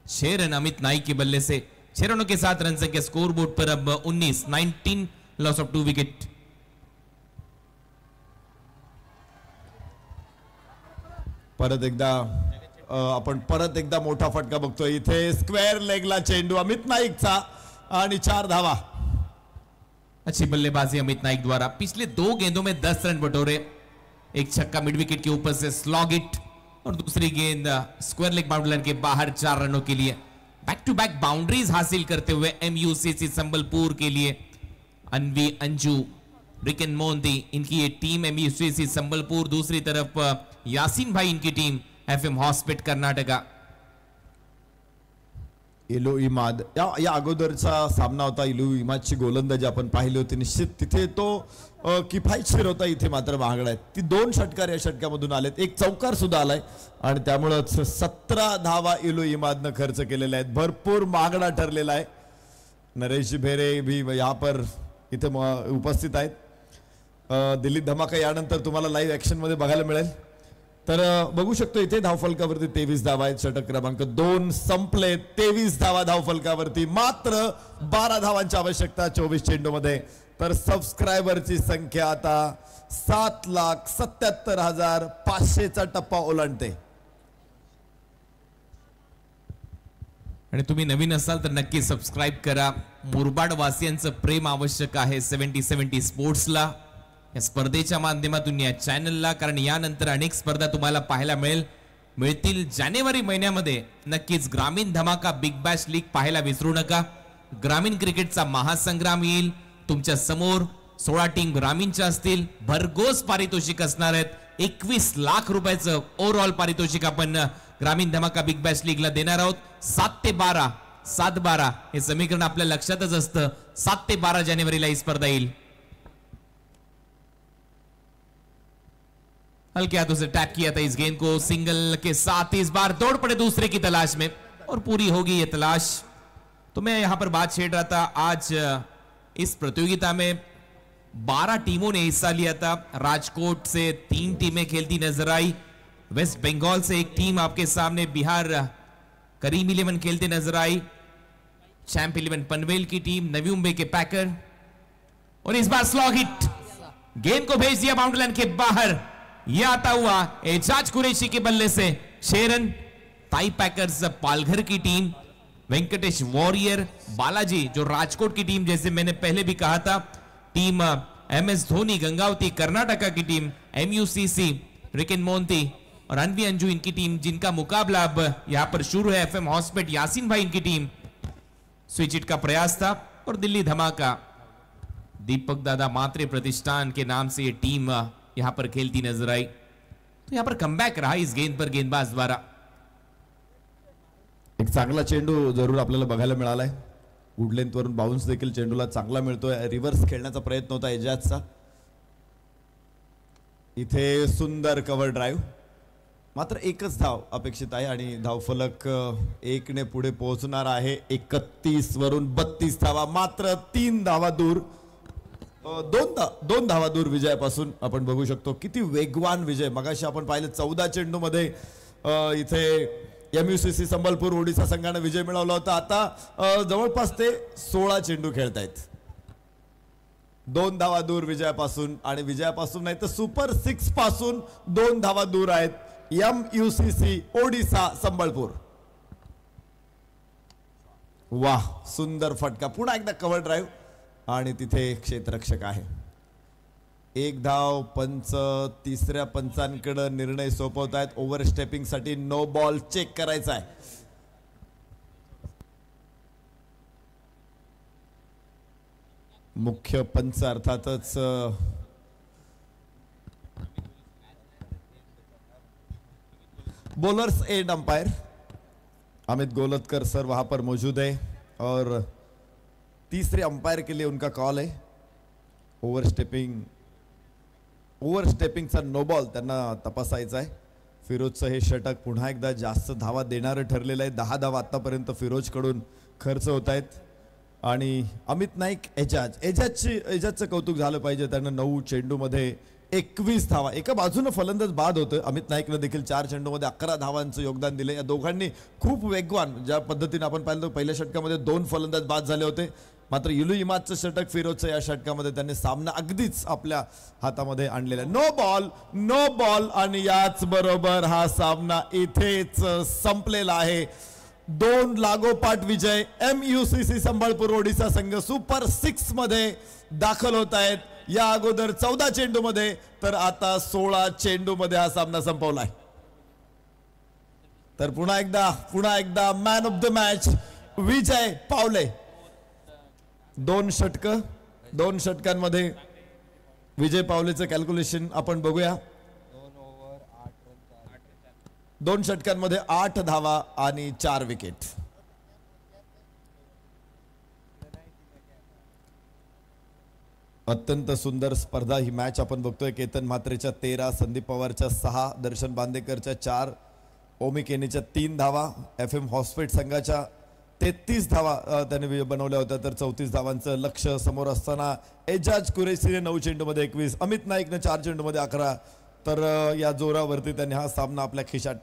6 रन अमित नाइक के बल्ले से. 6 रनों के साथ रन संख्या स्कोर बोर्ड पर अब 19 लॉस ऑफ 2 विकेट. आपण परत एकदा मोठा फटका बघतोय. इथे स्क्वेअर लेगला चेंडू अमित नाईकचा आणि 4 धावा. अच्छी बल्लेबाजी अमित नाइक द्वारा. पिछले 2 गेंदों में 10 रन बटोरे. एक छक्का मिड विकेट के ऊपर से स्लॉग इट, और दूसरी गेंद स्क्वायर लेग बाउंड्री लाइन के बाहर 4 रनों के लिए. बैक टू बैक बाउंड्रीज हासिल करते हुए MUCC संबलपुर के लिए अनवी, अंजू, रिकन मोहंती, इनकी ये टीम MUCC संबलपुर. दूसरी तरफ यासीन भाई, इनकी टीम FM हॉस्पिट कर्नाटका. इलू इमाद, या अगोदरचा सामना होता. इलू इमादची गोलंदाजी आपण पाहिली होती, निश्चित तिथे तो किफायतशीर होता. इथे मात्र महागडा आहे. ती 2 षटकार या षटकामधून आलेत, एक चौकार सुद्धा आलाय आणि त्यामुळे 17 धावा इलू इमादनं खर्च केलेल्या आहेत. भरपूर महागडा ठरलेला आहे. नरेश भेरे भी यहाँ पर इथे उपस्थित आहेत. दिल्ली धमाका यानंतर तुम्हाला लाईव्ह ऍक्शन मध्ये बघायला मिळेल. तर बघू शकतो इथे धावफलकावरती 23 धावा आहेत. षटक क्रमांक 2 संपले. 23 धावा धावफलकावरती, मात्र 12 धावांची आवश्यकता 24 चेंडूमध्ये. तर सबस्क्रायबरची संख्या आता 7,77,500चा टप्पा ओलांडते. आणि तुम्ही नवीन असाल तर नक्की सबस्क्राईब करा. मुरबाड वासियांचं प्रेम आवश्यक आहे 70-70 स्पोर्ट्सला, या स्पर्धेच्या माध्यमातून, या चॅनलला, कारण यानंतर अनेक स्पर्धा तुम्हाला पाहायला मिळतील. जानेवारी महिन्यामध्ये नक्कीच ग्रामीण धमाका बिग बॅश लीग पाहायला विसरू नका. ग्रामीण क्रिकेटचा महासंग्राम येईल तुमच्या समोर. 16 टीम ग्रामीणच्या असतील. भरघोस पारितोषिक असणार आहेत. 21 लाख रुपयाचं ओव्हरऑल पारितोषिक आपण ग्रामीण धमाका बिग बॅश लीगला देणार आहोत. 7 ते 12, 7-12 हे समीकरण आपल्या लक्षातच असतं. 7 ते 12 जानेवारीला ही स्पर्धा येईल. हल्के हाथों से टैप किया था इस गेंद को, सिंगल के साथ इस बार दौड़ पड़े दूसरे की तलाश में और पूरी होगी ये तलाश. तो मैं यहां पर बात छेड़ रहा था, आज इस प्रतियोगिता में 12 टीमों ने हिस्सा लिया था. राजकोट से 3 टीमें खेलती नजर आई. वेस्ट बंगाल से एक टीम आपके सामने, बिहार करीम 11 खेलते नजर आई. चैंप 11 पनवेल की टीम, नवी मुंबई के पैकर, और इस बार स्लॉग हिट, गेंद को भेज दिया बाउंड्री लाइन के बाहर. यह आता हुआ एजाज कुरैशी के बल्ले से 6 रन. ताई पैकर्स पालघर की टीम, वेंकटेश वॉरियर, बालाजी जो राजकोट की टीम, जैसे मैंने पहले भी कहा था, टीम MS धोनी गंगावती कर्नाटका की टीम, MUCC रिकिन मोंती और अनवी अंजू इनकी टीम, जिनका मुकाबला अब यहां पर शुरू है. FM हॉस्पिट यासीन भाई इनकी टीम. स्विच हिट का प्रयास था. और दिल्ली धमाका दीपक दादा मात्रे प्रतिष्ठान के नाम से ये टीम यहां पर खेलती नजर आई. तो यहां पर कमबॅक रहा इस गेंद पर गेंदबाज द्वारा. एक चांगला चेंडू जरूर आपल्याला बघायला मिळालाय. वुड लेंथ वरून बाउन्स देखील चेंडूला चांगला मिळतोय. रिव्हर्स खेळण्याचा प्रयत्न होता एजाजचा. इथे सुंदर कव्हर ड्राईव्ह, मात्र एकच धाव अपेक्षित आहे आणि धावफलक 1 ने पुढे पोहोचणार आहे. 31 वरून 32 धावा, मात्र 3 धावा दूर, 2 धावा दूर विजयापासून. आपण बघू शकतो किती वेगवान विजय. मगाशी आपण पाहिलं 14 चेंडू मध्ये इथे MUCC संबलपूर ओडिसा संघाने विजय मिळवला होता. आता जवळपास ते 16 चेंडू खेळतायत. 2 धावा दूर विजयापासून, आणि विजयापासून नाही तर सुपर 6 पासून 2 धावा दूर आहेत MUCC ओडिसा संबलपूर. वाह, सुंदर फटका. पुन्हा एकदा कव्हर ड्राईव्ह आणि तिथे क्षेत्ररक्षक आहे. 1 धाव. पंच तिसऱ्या पंचांकडे निर्णय सोपवत आहेत. ओव्हर स्टेपिंग साठी नो बॉल चेक करायचा आहे. मुख्य पंच अर्थातच bowler's end umpire Amit Golatkar sir वहां पर मौजूद है और तीसरे अंपायर के लिए उनका कॉल है. ओव्हर स्टेपिंगचा नो बॉल त्यांना तपासायचा आहे. फिरोजचं हे षटक पुन्हा एकदा जास्त धावा देणारं ठरलेलं आहे. 10 धावा आतापर्यंत फिरोजकडून खर्च होत आहेत. आणि अमित नाईक एजाजचं कौतुक झालं पाहिजे. त्यानं 9 चेंडूमध्ये 21 धावा. एका बाजूनं फलंदाज बाद होतं. अमित नाईकनं देखील 4 चेंडूमध्ये 11 धावांचं योगदान दिले. या दोघांनी खूप वेगवान, ज्या पद्धतीने आपण पाहिलं पहिल्या षटकामध्ये 2 फलंदाज बाद झाले होते, मात्र इलू इमादचं षटक फिरोजचं या षटकामध्ये त्यांनी सामना अगदीच आपल्या हातामध्ये आणलेला. नो बॉल आणि याच बरोबर हा सामना इथेच संपलेला आहे. 2 लागोपाठ विजय. MUCC संबळपूर ओडिसा संघ सुपर 6 मध्ये दाखल होत आहेत. या अगोदर 14 चेंडू मध्ये, तर आता 16 चेंडू मध्ये हा सामना संपवलाय. तर पुन्हा एकदा man of the match Vijay Pawale. 2 षटकांमध्ये विजय पावलेचं कॅल्क्युलेशन आपण बघूया. 2 षटकांमध्ये 8 धावा आणि 4 विकेट. अत्यंत सुंदर स्पर्धा ही मॅच आपण बघतोय. केतन म्हात्रेच्या 13, संदीप पवारच्या 6, दर्शन बांदेकरच्या 4, ओमी केनीच्या 3 धावा, FM हॉस्पिट संघाच्या 33 धावा त्याने बनवल्या होत्या, तर 34 धावांचं लक्ष समोर असताना एजाज कुरेशीने 9 चेंडूमध्ये 21, अमित नाईकने 4 चेंडूमध्ये 11, तर या जोरावरती त्यांनी हा सामना आपल्या खिशात